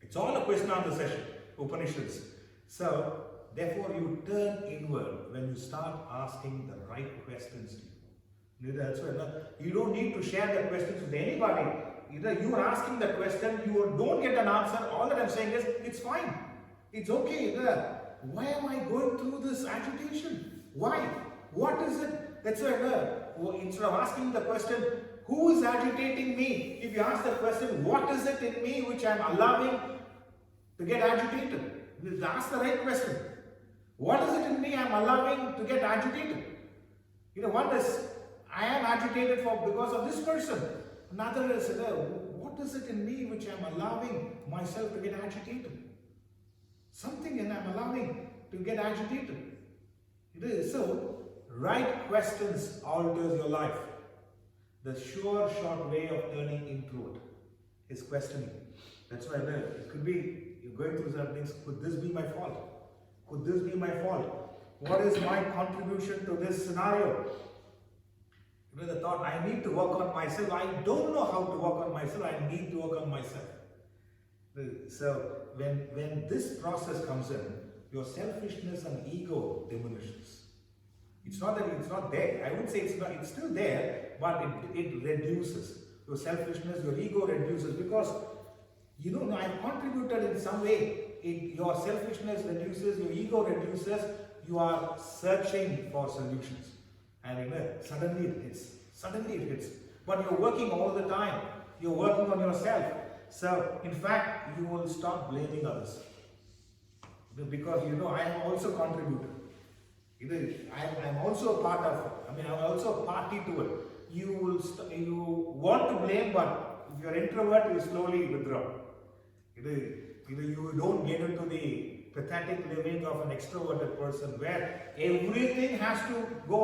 It's all a question answer session, Upanishads. So, therefore you turn inward when you start asking the right questions to you. That's why you don't need to share the questions with anybody. Either you are asking the question, you don't get an answer. All that I'm saying is, it's fine. It's okay. Why am I going through this agitation? Why? What is it? That's why instead of asking the question, who is agitating me? If you ask the question, what is it in me which I'm allowing to get agitated? Ask the right question. What is it in me I'm allowing to get agitated? One is, I am agitated because of this person. Another is, what is it in me which I'm allowing myself to get agitated? Something and I'm allowing to get agitated. So, right questions alters your life. The sure, short way of turning introvert is questioning. That's why it could be, you're going through certain things, could this be my fault? Could this be my fault? What is my contribution to this scenario? The thought, I need to work on myself. I don't know how to work on myself. I need to work on myself. So, when this process comes in, your selfishness and ego diminishes. It's not that it's not there. I would say it's still there, but it reduces. Your selfishness, your ego reduces because I've contributed in some way. Your selfishness reduces, your ego reduces, you are searching for solutions. And suddenly it hits. But you're working all the time. You're working on yourself. So, in fact, you will stop blaming others. Because I am also contributed. I'm also a part of it. I'm also a party to it. You want to blame, but if you're an introvert, you slowly withdraw. You don't get into the pathetic living of an extroverted person where everything has to go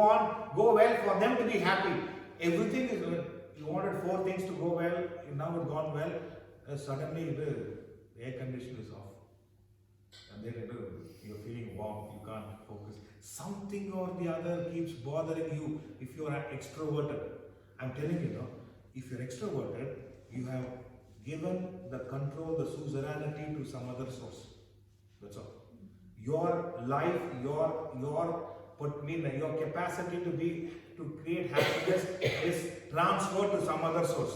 well for them to be happy. Everything is good. You wanted 4 things to go well, now it's gone well. Suddenly the air conditioner is off. And then you're feeling warm, you can't focus. Something or the other keeps bothering you if you're extroverted. I'm telling you, if you're extroverted, you have given the control, the suzerainty to some other source. That's all. Your life, your capacity to create happiness is transferred to some other source.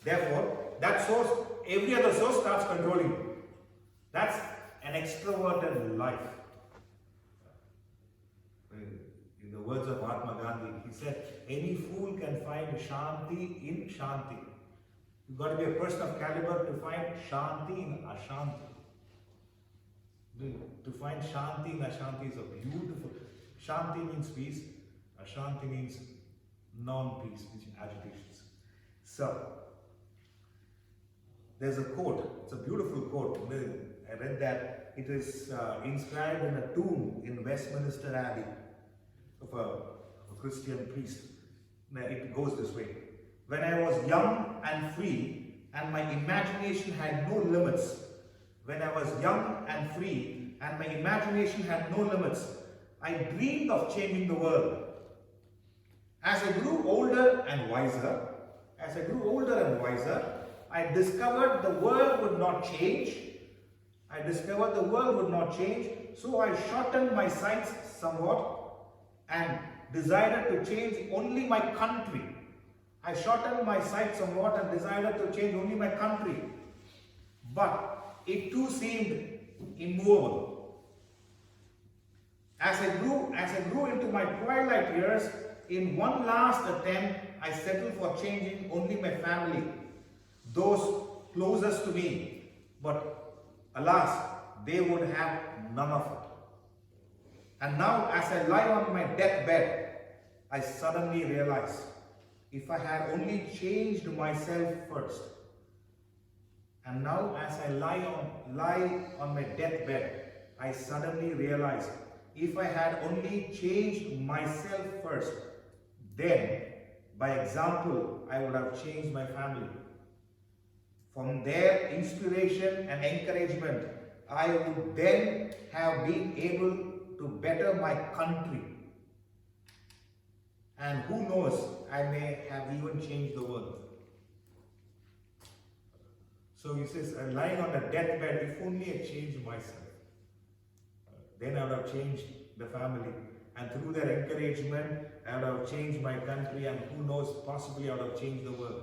Therefore, that source, every other source starts controlling you. That's an extroverted life. In the words of Mahatma Gandhi, he said, any fool can find Shanti in Shanti. You've got to be a person of caliber to find Shanti in Ashanti. To find Shanti in Ashanti is a beautiful. Shanti means peace, Ashanti means non-peace, which is agitations. So, there's a quote, it's a beautiful quote. I read that it is inscribed in a tomb in Westminster Abbey of a Christian priest. Now, it goes this way. When I was young and free and my imagination had no limits, when I was young and free and my imagination had no limits, I dreamed of changing the world. As I grew older and wiser, I discovered the world would not change. So I shortened my sights somewhat and decided to change only my country. But it too seemed immovable. As I grew into my twilight years, in one last attempt, I settled for changing only my family, those closest to me. But alas, they would have none of it. And now, as I lie on my deathbed, I suddenly realize, if I had only changed myself first. And now, as I lie on my deathbed, I suddenly realize, if I had only changed myself first, then, by example, I would have changed my family. From their inspiration and encouragement, I would then have been able to better my country. And who knows, I may have even changed the world. So he says, I'm lying on a deathbed, if only I changed myself. Then I would have changed the family. And through their encouragement, I would have changed my country, and who knows, possibly I would have changed the world.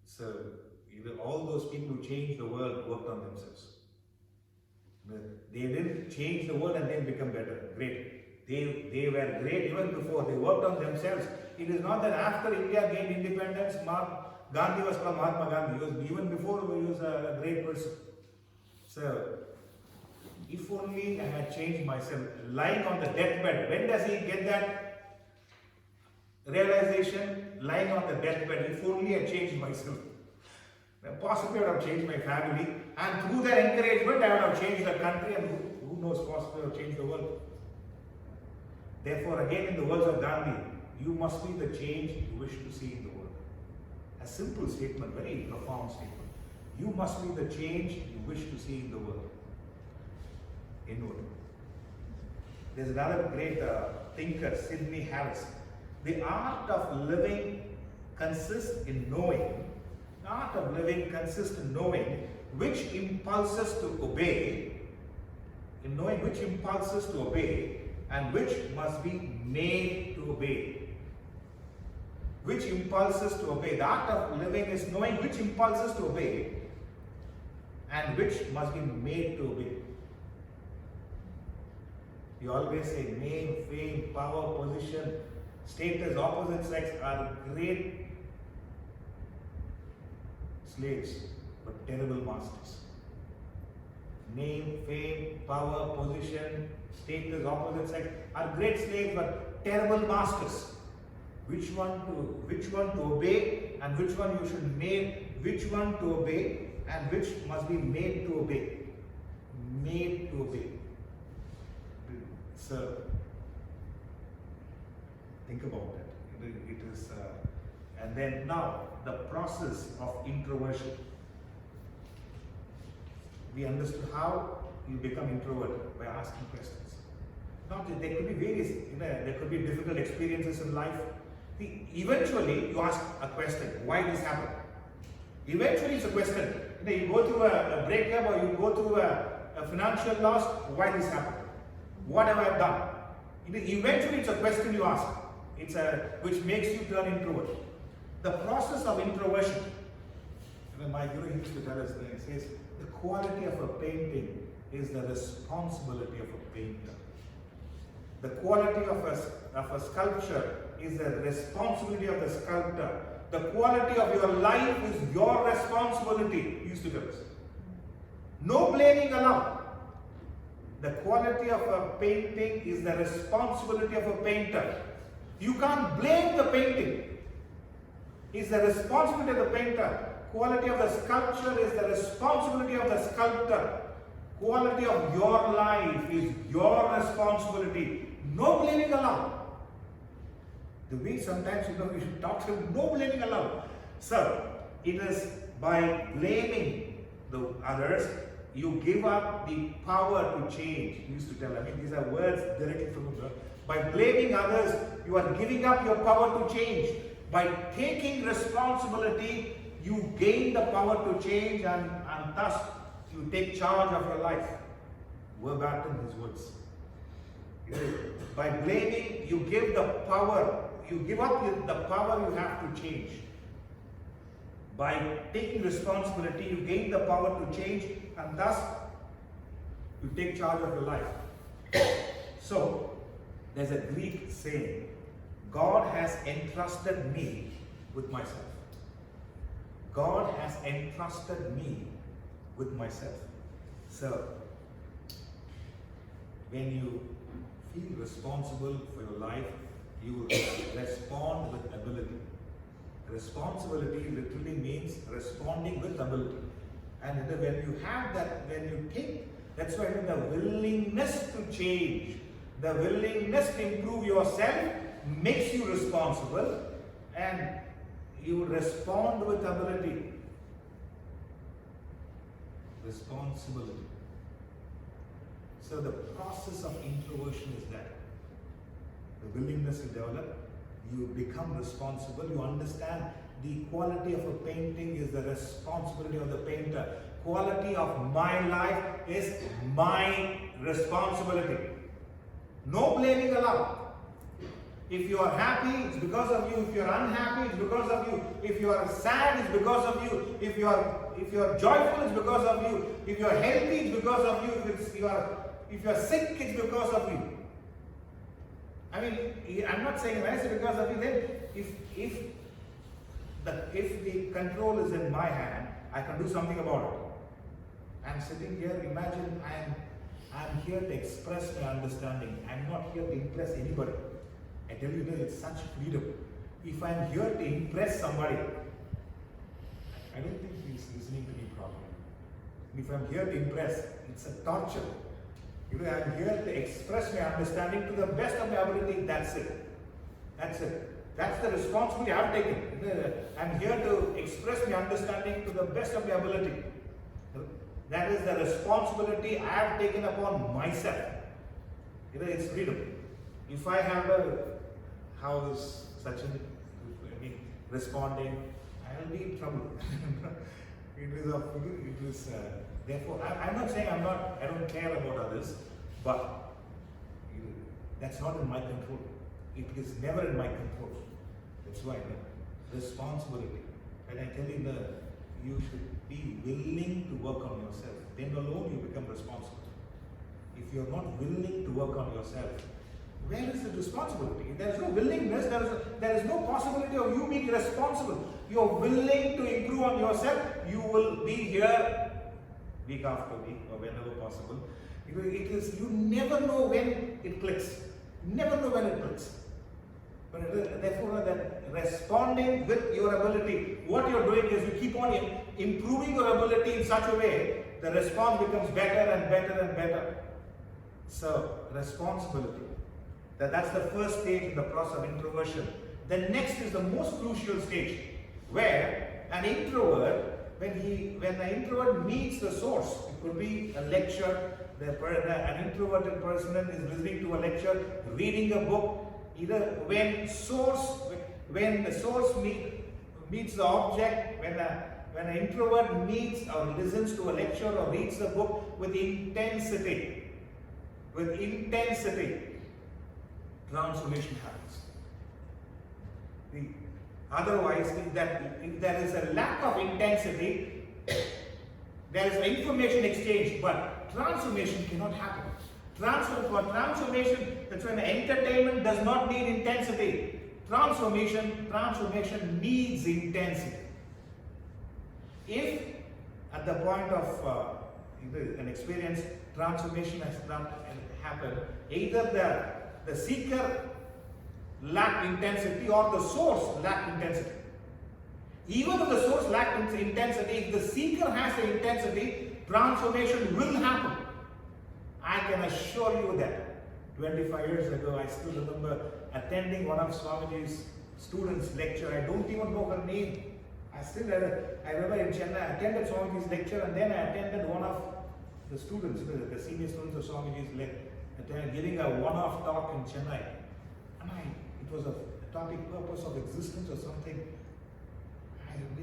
So, all those people who changed the world worked on themselves. They didn't change the world and then become better. Great. They were great even before. They worked on themselves. It is not that after India gained independence, Gandhi was called Mahatma Gandhi. Even before, he was a great person. So, if only I had changed myself, lying on the deathbed. When does he get that realization? Lying on the deathbed, if only I changed myself. Possibly I would have changed my family, and through their encouragement, I would have changed the country, and who knows, possibly I would have changed the world. Therefore, again, in the words of Gandhi, you must be the change you wish to see in the world. A simple statement, very profound statement. You must be the change you wish to see in the world. Inward. There's another great thinker, Sidney Harris. The art of living consists in knowing. The art of living consists in knowing which impulses to obey, and which must be made to obey. Which impulses to obey. The art of living is knowing which impulses to obey and which must be made to obey. You always say name, fame, power, position, status, opposite sex are great slaves, but terrible masters. Name, fame, power, position, status, opposite sex are great slaves, but terrible masters. Which one to obey, and which one you should name, which one to obey, and which must be made to obey. Made to obey. So, think about that. It is, and then now the process of introversion. We understood how you become introvert by asking questions. Now there could be various, there could be difficult experiences in life. Eventually, you ask a question: why this happened? Eventually, it's a question. You go through a breakup, or you go through a financial loss. Why this happened? What have I done? Eventually, it's a question you ask. Which makes you turn introvert. The process of introversion. My guru used to tell us that. He says the quality of a painting is the responsibility of a painter. The quality of a sculpture is the responsibility of the sculptor. The quality of your life is your responsibility, he used to tell us. No blaming allowed. The quality of a painting is the responsibility of a painter. You can't blame the painting. It's the responsibility of the painter. Quality of the sculpture is the responsibility of the sculptor. Quality of your life is your responsibility. No blaming allowed. The way sometimes we should talk to him, no blaming allowed. So, it is by blaming the others, you give up the power to change. He used to tell, these are words directly from the Lord. By blaming others, you are giving up your power to change. By taking responsibility, you gain the power to change, and thus you take charge of your life. Verbatim his words. By blaming, you give the power, you give up the power you have to change. By taking responsibility, you gain the power to change, and thus you take charge of your life. So, there's a Greek saying, God has entrusted me with myself. God has entrusted me with myself. So, when you feel responsible for your life, you will respond with ability. Responsibility literally means responding with ability. And when you have that, when you think, that's why the willingness to change, the willingness to improve yourself makes you responsible, and you respond with ability. Responsibility. So the process of introversion is that the willingness to develop, you become responsible, you understand the quality of a painting is the responsibility of the painter. Quality of my life is my responsibility. No blaming allowed. If you are happy, it's because of you. If you are unhappy, it's because of you. If you are sad, it's because of you. If you are joyful, it's because of you. If you are healthy, it's because of you. If you are sick, it's because of you. I'm not saying when I say because of you, then if the control is in my hand, I can do something about it. I'm sitting here, imagine I'm here to express my understanding. I'm not here to impress anybody. I tell you, it's such freedom. If I'm here to impress somebody, I don't think he's listening to me properly. If I'm here to impress, it's a torture. I'm here to express my understanding to the best of my ability. That's it. That's it. That's the responsibility I've taken. I'm here to express my understanding to the best of my ability. That is the responsibility I have taken upon myself. It's freedom. If I have how is Sachin responding, I will be in trouble. Therefore, I'm not saying I don't care about others, but that's not in my control. It is never in my control. That's why responsibility. And I tell you, you should be willing to work on yourself. Then alone you become responsible. If you're not willing to work on yourself, where is the responsibility? There is no willingness, there is no possibility of you being responsible. You're willing to improve on yourself, you will be here week after week or whenever possible. You never know when it clicks. Never know when it clicks. But therefore, that responding with your ability, what you're doing is you keep on improving your ability in such a way, the response becomes better and better and better. So, responsibility. That's the first stage in the process of introversion. The next is the most crucial stage, where an introvert, when the introvert meets the source, it could be a lecture, an introverted person is listening to a lecture, reading a book, either when the source meets the object, when an introvert meets or listens to a lecture or reads a book with intensity, transformation happens. Otherwise, if there is a lack of intensity, there is information exchange, but transformation cannot happen. For transformation, that's when entertainment does not need intensity. Transformation needs intensity. If at the point of an experience, transformation has not happened, either the seeker lacked intensity or the source lacked intensity. Even if the source lacks intensity, if the seeker has the intensity, transformation will happen. I can assure you that. 25 years ago, I still remember attending one of Swamiji's students' lecture. I don't even know her name. I remember in Chennai, I attended Swamiji's lecture, and then I attended one of the students, the senior students of Swamiji's lecture, giving a one-off talk in Chennai. And it was a topic, purpose of existence or something.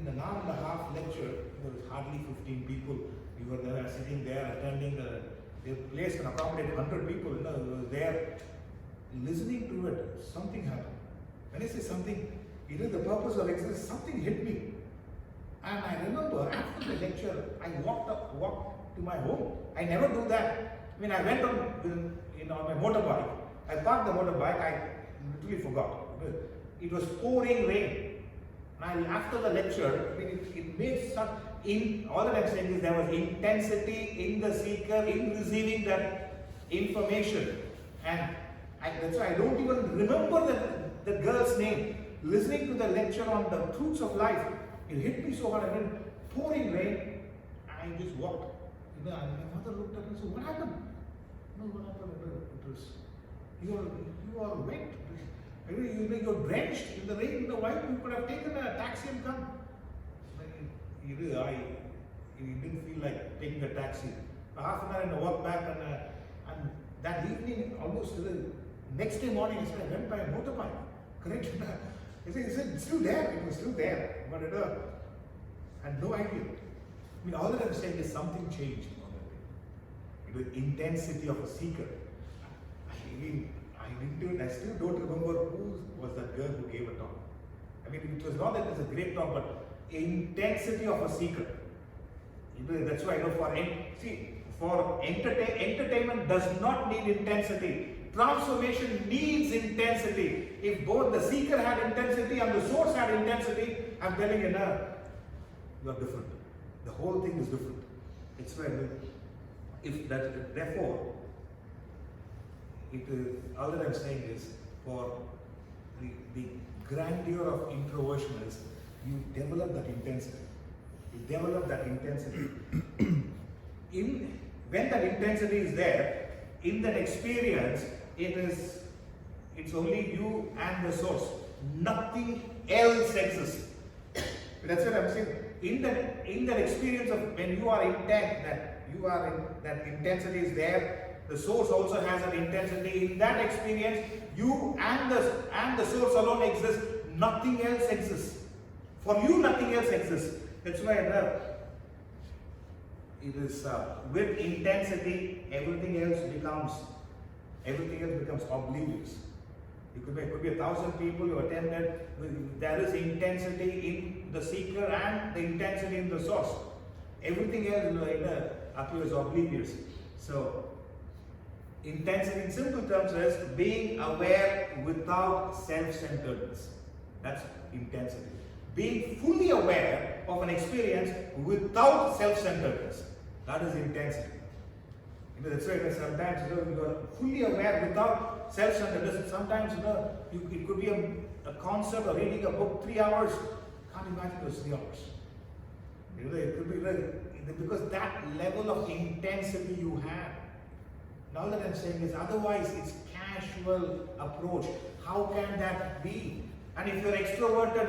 In an hour and a half lecture, there was hardly 15 people. We were there, sitting there, attending the place can accommodate 100 people. We were there, listening to it. Something happened. When I say something, it is the purpose of existence. Something hit me, and I remember after the lecture, I walked to my home. I never do that. I mean, I went on my motorbike. I parked the motorbike. I literally forgot. It was pouring rain. And after the lecture, it made such, all that I'm saying is there was intensity in the seeker in receiving that information. And that's why I don't even remember the girl's name. Listening to the lecture on the truths of life, it hit me so hard. I mean, pouring rain, I just walked. And my mother looked at me and said, "What happened?" No, what happened? It was, you are wet. You're drenched in the rain. Why you could have taken a taxi and come? I didn't feel like taking a taxi. Half an hour and I walked back, and that evening, almost the next day morning, I went by a motorbike. Correct? He said, it's still there. It was still there. But I had no idea. I mean, all that I'm saying is something changed on that day. It was intensity of a seeker. I still don't remember who was that girl who gave a talk. I mean, it was not that it was a great talk, but intensity of a seeker. That's why, for entertainment does not need intensity. Transformation needs intensity. If both the seeker had intensity and the source had intensity, I'm telling you now, you are different. The whole thing is different. It's where, therefore, all that I'm saying is, for the grandeur of introversion is, you develop that intensity. You develop that intensity. When that intensity is there, in that experience, it's only you and the source. Nothing else exists. That's what I'm saying. In that experience of when you are intent, that intensity is there. The source also has an intensity. In that experience, you and the source alone exist. Nothing else exists. For you, nothing else exists. That's why it is with intensity, everything else becomes oblivious. It could be 1,000 people who attended. There is intensity in the seeker and the intensity in the source. Everything else appears oblivious. So, intensity in simple terms is being aware without self-centeredness. That's intensity. Being fully aware of an experience without self-centeredness. That is intensity. That's why sometimes you are fully aware without self-centeredness. Sometimes it could be a concert or reading a book 3 hours. Can't imagine those 3 hours. It could be because that level of intensity you have. All that I'm saying is, otherwise it's casual approach. How can that be? And if you're extroverted,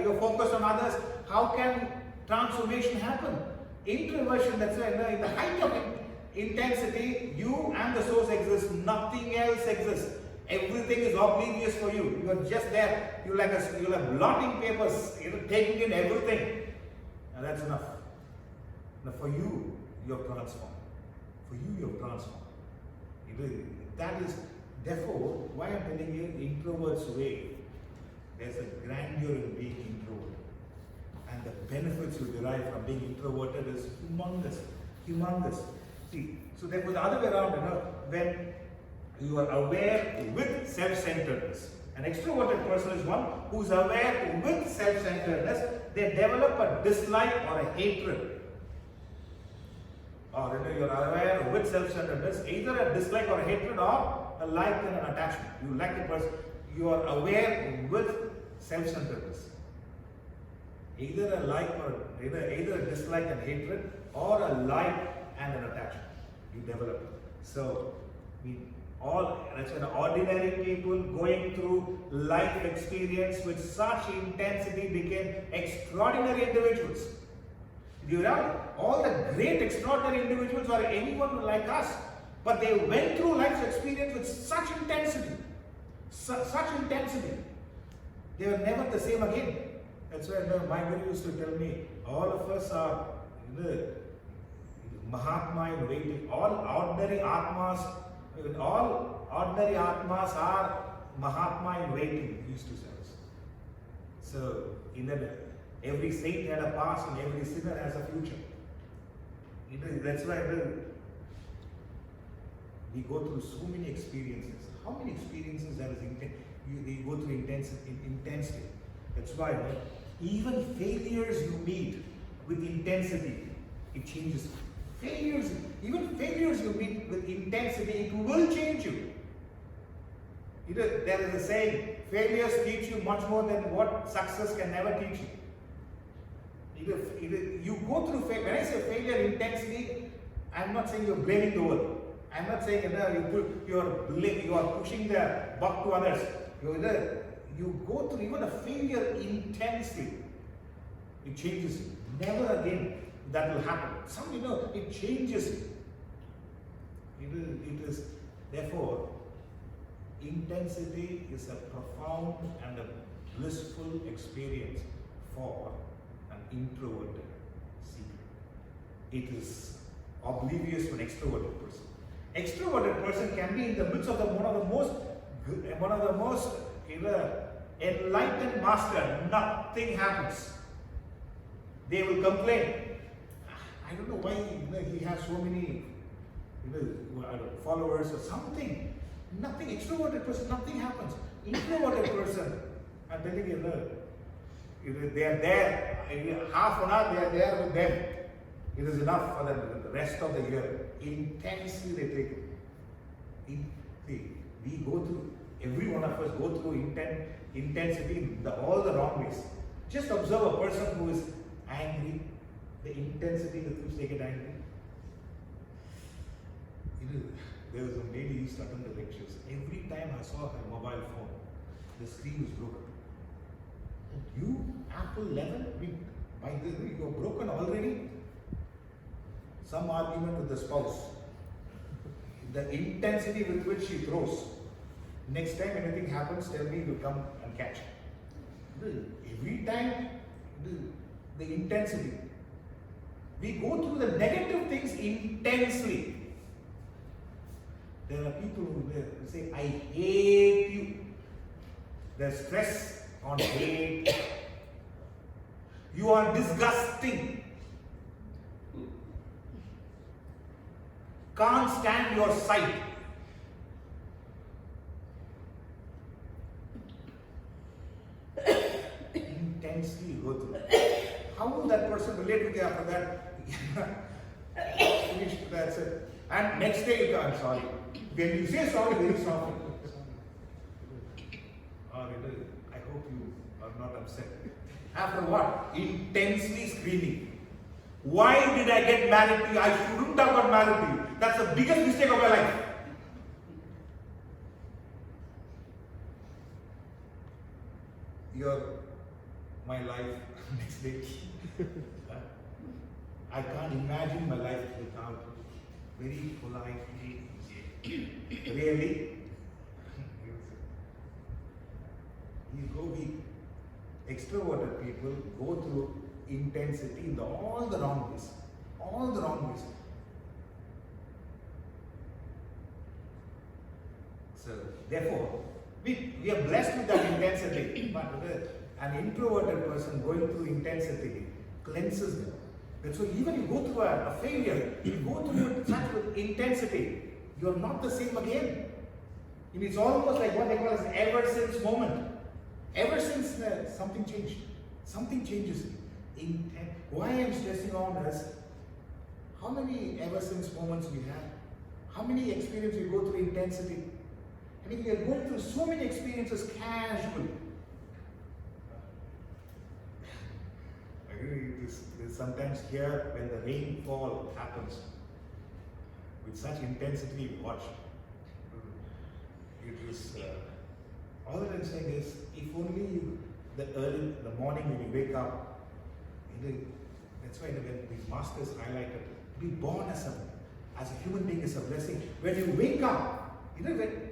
you're focused on others, how can transformation happen? Introversion, that's why in the height of intensity, you and the source exist, nothing else exists. Everything is oblivious for you. You're just there. You're like blotting papers, taking in everything. And that's enough. Now for you, you're transformed. For you, you're transformed. That is, therefore, why I'm telling you, introvert's way, there's a grandeur in being introverted. And the benefits you derive from being introverted is humongous. See, so therefore the other way around, when you are aware with self-centeredness. An extroverted person is one who's aware with self-centeredness. They develop a dislike or a hatred. Or you're aware with self-centeredness, either a dislike or a hatred or a like and an attachment. You like the person. You are aware with self-centeredness. Either a like or either a dislike and hatred, or a like and an attachment. You develop. So that's an ordinary people going through life experience with such intensity became extraordinary individuals. You know, all the great extraordinary individuals are anyone like us, but they went through life's experience with such intensity, such intensity. They were never the same again. That's why my guru used to tell me, all of us are Mahatma in waiting. All ordinary Atmas are Mahatma in waiting, he used to say. So, every saint had a past and every sinner has a future. That's why we go through so many experiences. How many experiences they go through intensely? That's why even failures you meet with intensity, it changes. Even failures you meet with intensity, it will change you. There is a saying, failures teach you much more than what success can never teach you. You go through failure. When I say failure intensely, I'm not saying you're blaming the world. I'm not saying you are pushing the buck to others. You go through even a failure intensely. It changes you. Never again that will happen. It changes you. It is therefore, intensity is a profound and a blissful experience for an introverted seeker. It is oblivious to an extroverted person. Extroverted person can be in the midst of one of the most enlightened master. Nothing happens. They will complain. I don't know why he has so many followers or something. Nothing. Extroverted person, nothing happens. Introverted person, I'm telling you, they are there. Half an hour they are there with them. It is enough for the rest of the year. Intensely they take it. We go through, every one of us go through intensity in all the wrong ways. Just observe a person who is angry, the intensity with which they get angry. There was a lady who used to attend the lectures. Every time I saw her mobile phone, the screen was broken. And you, Apple 11, by the way, you are broken already. Some argument with the spouse. The intensity with which she throws. Next time anything happens, tell me, you come and catch it. Every time, the intensity. We go through the negative things intensely. There are people who say, I hate you. There's stress on hate. You are disgusting. Can't stand your sight. Intensely go through. How will that person relate with you after that? Finish, that's it. And next day you go, I'm sorry. When you say sorry, very softly. Or I hope you are not upset. After what? Intensely screaming. Why did I get married to you? I shouldn't have got married to you. That's the biggest mistake of my life. You're my life next day. I can't imagine my life without very politely. Really? We extroverted people go through intensity in all the wrong ways. All the wrong ways. So, therefore, we are blessed with that intensity. But an introverted person going through intensity cleanses them. That's why even you go through a failure, you go through such with intensity, you're not the same again. And it's almost like what they call as ever since moment. Ever since something changed. Something changes. Why I'm stressing on is how many ever since moments we have. How many experiences we go through intensity. I mean, we are going through so many experiences casually. It is sometimes here when the rainfall happens with such intensity, watch. It is, all that I'm saying is, if only you, the morning when you wake up, that's why when the masters highlighted, to be born as a human being is a blessing. When you wake up,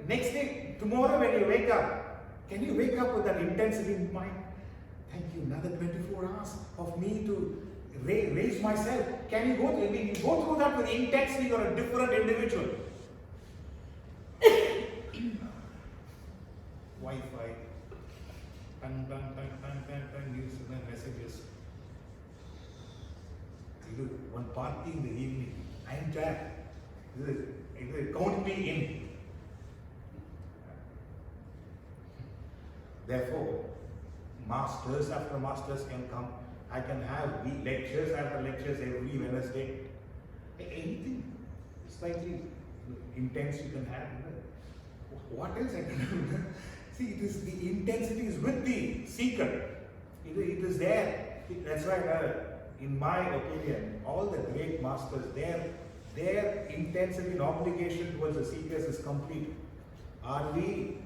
next day, tomorrow when you wake up, can you wake up with that intensity in mind? Thank you, another 24 hours of me to raise myself. Can you go through, when you go through that with intensity, you're a different individual. Wi-Fi, news and messages. One party in the evening, I am tired. Count me in. Therefore, masters after masters can come. I can have lectures after lectures every Wednesday. Anything slightly intense you can have. What else I can do? See, it is the intensity is with the seeker. It is there. That's why, in my opinion, all the great masters, their intensity and obligation towards the seekers is complete. Are we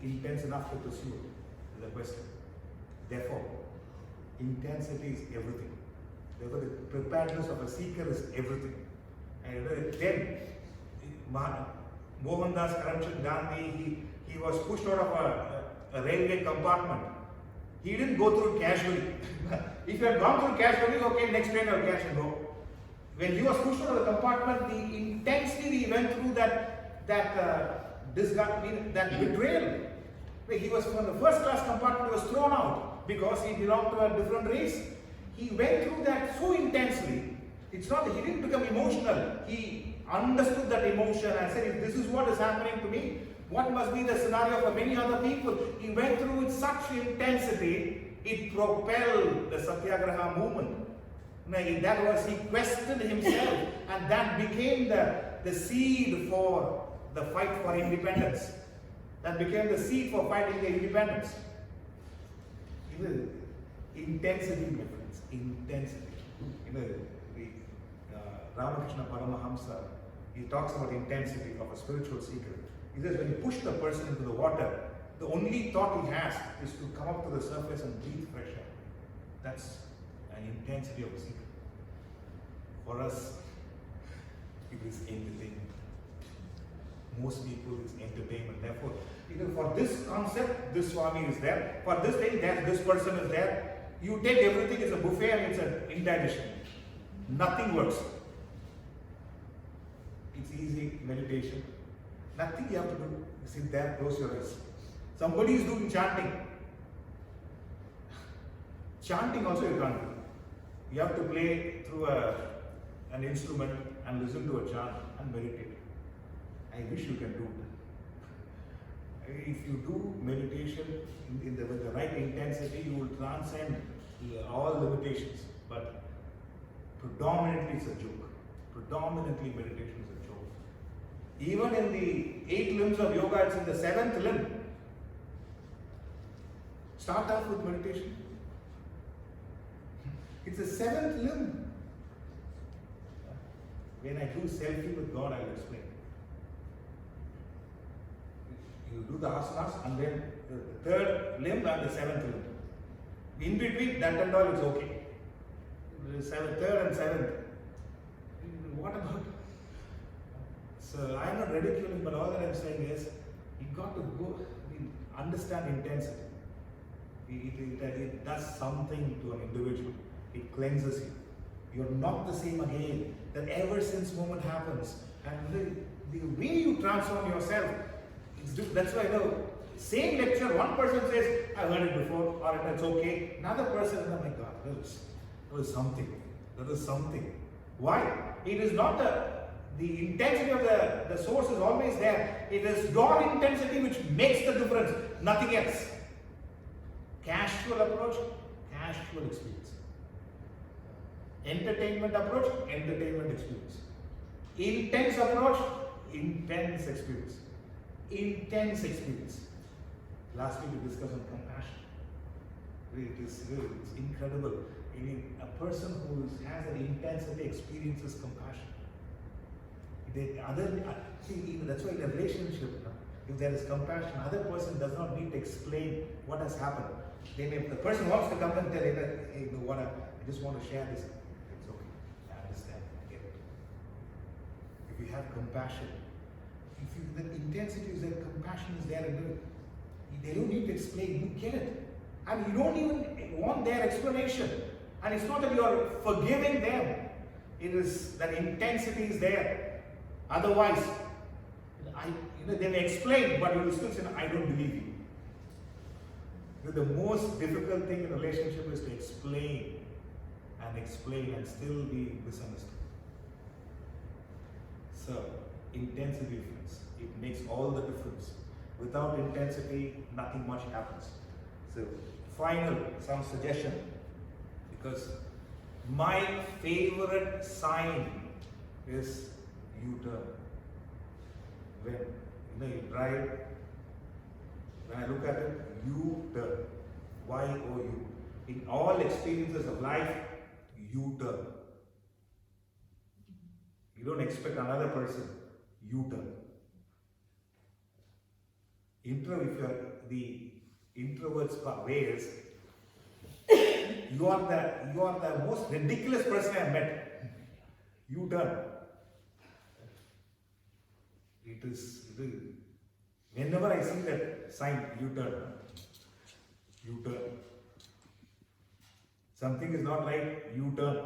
intense enough to pursue it? Is the question. Therefore, intensity is everything. Therefore, the preparedness of a seeker is everything. And then, Mohandas Karamchand Gandhi, he was pushed out of a railway compartment. He didn't go through it casually. If you had gone through casually, okay, next train I'll catch and go. When he was pushed out of the compartment, the intensity he went through that betrayal. He was from the first class compartment, he was thrown out because he belonged to a different race. He went through that so intensely. It's not that he didn't become emotional. He understood that emotion and said, if this is what is happening to me, what must be the scenario for many other people? He went through with such intensity, it propelled the Satyagraha movement. That was, he questioned himself, and that became the seed for the fight for independence. That became the seed for fighting the independence. Intensity, my friends, intensity. Ramakrishna Paramahamsa, he talks about intensity of a spiritual seeker. He says when you push the person into the water, the only thought he has is to come up to the surface and breathe fresh air. That's an intensity of a seeker. For us, it is entertainment. Most people, it's entertainment. Therefore, for this concept, this Swami is there. For this thing, this person is there. You take everything, it's a buffet and it's an indigestion. Nothing works. It's easy meditation. Nothing you have to do. You sit there, close your eyes. Somebody is doing chanting. Chanting also you can't do. You have to play through an instrument and listen to a chant and meditate. I wish you can do it. If you do meditation with the right intensity, you will transcend all limitations. But predominantly it's a joke. Predominantly meditation is a joke. Even in the 8 limbs of yoga, it's in the 7th limb. Start off with meditation. It's the 7th limb. When I do selfie with God, I will explain. You do the asanas and then the 3rd limb and the 7th limb. In between, that and all is okay. The 3rd and 7th. What about? So I am not ridiculing, but all that I am saying is, you got to go, understand intensity. It does something to an individual. It cleanses you. You're not the same again. That ever since moment happens, and the way you transform yourself, that's why I know. Same lecture, one person says, I heard it before, or it's okay. Another person, oh my God, there is something. There is something. Why? It is not the intensity of the source is always there. It is your intensity which makes the difference, nothing else. Casual approach, casual experience. Entertainment approach, entertainment experience. Intense approach, intense experience. Intense experience. Last week we discussed on compassion. It's incredible. I mean, a person who has an intensity experiences compassion. That's why in a relationship, if there is compassion, other person does not need to explain what has happened. The person wants to come and tell you that, hey, I just want to share this. It's okay. I understand. I get it. If you have compassion, the intensity is there, compassion is there, and they don't need to explain. You get it. And you don't even want their explanation. And it's not that you are forgiving them. It is that intensity is there. Otherwise, they may explain, but you will still say, I don't believe you. The most difficult thing in a relationship is to explain and still be misunderstood. So, intensity difference. It makes all the difference. Without intensity, nothing much happens. So, some suggestion, because my favorite sign is U-turn. When you drive, when I look at it, U-turn, Y-O-U. In all experiences of life, U-turn. You don't expect another person, U-turn. If you're the introvert's way is, you are the most ridiculous person I've met. U-turn. It is whenever I see that sign, U-turn. U-turn. Something is not right, U-turn.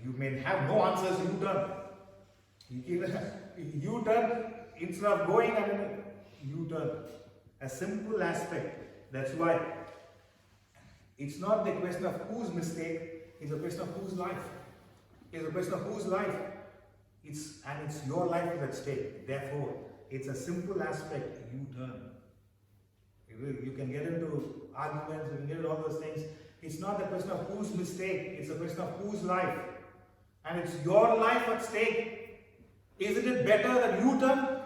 You may have no answers, U-turn. U-turn, instead of going, U-turn. A simple aspect. That's why it's not the question of whose mistake, it's a question of whose life. It's a question of whose life. It's your life is at stake. Therefore, it's a simple aspect, U-turn. You can get into arguments, you can get into all those things. It's not the question of whose mistake, it's a question of whose life. And it's your life at stake. Isn't it better that you turn?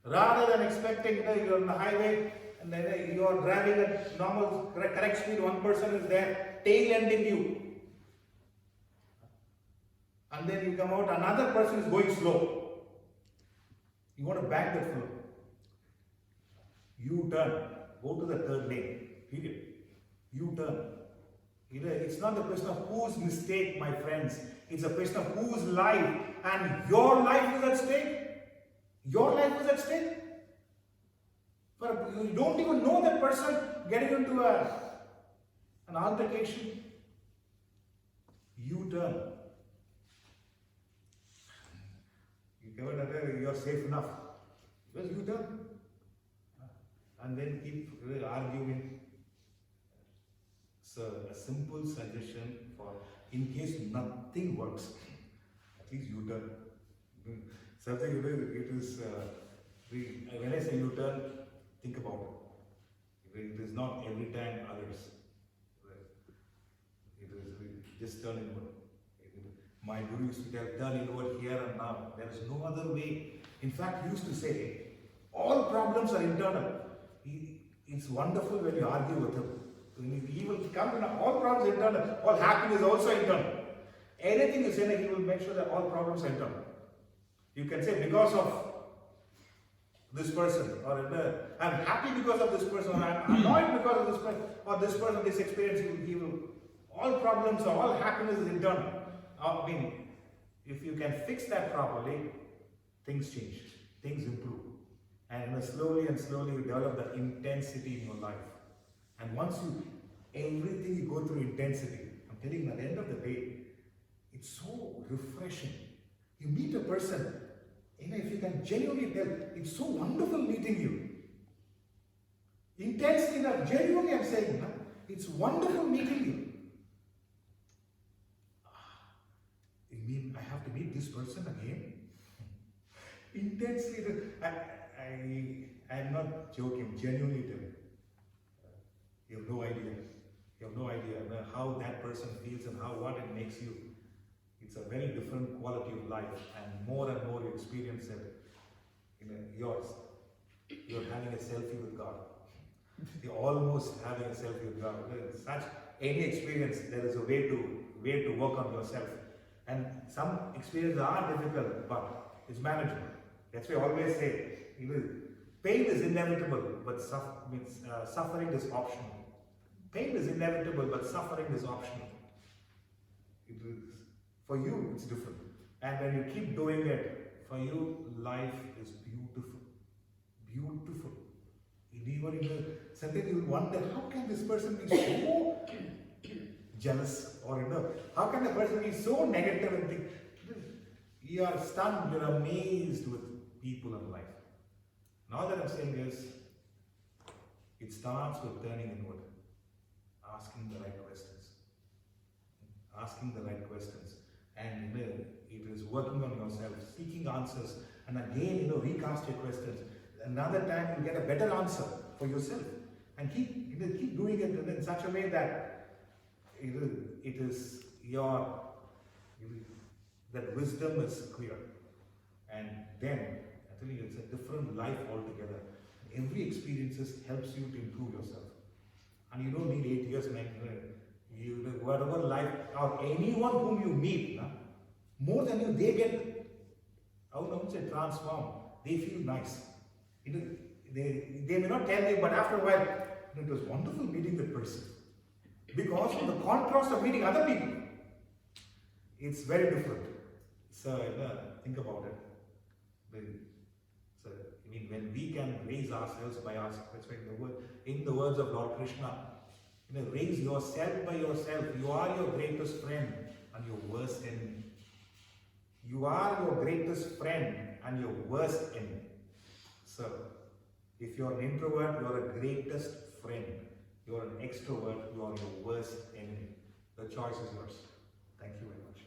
Rather than expecting you're on the highway and then you're driving at normal, correct speed, one person is there, tail-ending you. And then you come out, another person is going slow. You want to back that flow. You turn, go to the third lane, period. You turn. It's not the question of whose mistake, my friends. It's a question of whose life. And your life is at stake. Your life is at stake. But you don't even know that person getting into an altercation. You turn. You're safe enough. Because you turn. And then keep arguing. So a simple suggestion for, in case nothing works, at least you turn. Something it is, when I say you turn, think about it. It is not every time others. It is just turn inward. My guru used to tell, turn inward here and now. There is no other way. In fact, he used to say, all problems are internal. It's wonderful when you argue with him. He will come in, all problems are internal. All happiness is also internal. Anything you say, he will make sure that all problems are internal. You can say, because of this person, or I'm happy because of this person, or I'm annoyed because of this person, or this person, this experience, he will, all problems or all happiness is internal. If you can fix that properly, things change, things improve. And slowly and slowly you develop that intensity in your life. And once everything you go through intensity, I'm telling you, at the end of the day, it's so refreshing. You meet a person, if you can genuinely tell, it's so wonderful meeting you. Intensely, genuinely I'm saying, it's wonderful meeting you. You mean I have to meet this person again? Intensely, I'm not joking, genuinely telling. You have no idea. You have no idea how that person feels and what it makes you. It's a very different quality of life, and more you experience it, yours. you're having a selfie with God. You're almost having a selfie with God. Such any experience, there is a way to work on yourself. And some experiences are difficult, but it's manageable. That's why I always say, pain is inevitable, but suffering is optional. Pain is inevitable, but suffering is optional. For you, it's different. And when you keep doing it, for you, life is beautiful. Beautiful. Sometimes you will wonder, how can this person be so jealous? Or how can a person be so negative and think? You are stunned, you're amazed with people in life. Now that I'm saying is, it starts with turning inward, asking the right questions. Asking the right questions. And it is working on yourself, seeking answers, and again, recast your questions. Another time you get a better answer for yourself. And keep doing it in such a way that that wisdom is clear. And then, I tell you, it's a different life altogether. Every experience helps you to improve yourself. And you don't need 8 years, man. Whatever life, or anyone whom you meet, more than you, they get, I wouldn't say transformed. They feel nice. They may not tell you, but after a while, it was wonderful meeting that person. Because of the contrast of meeting other people, it's very different. So think about it. So when we can raise ourselves by ourselves, in the words of Lord Krishna, raise yourself by yourself. You are your greatest friend and your worst enemy. You are your greatest friend and your worst enemy. So, if you're an introvert, you're a greatest friend. You're an extrovert, you are your worst enemy. The choice is yours. Thank you very much.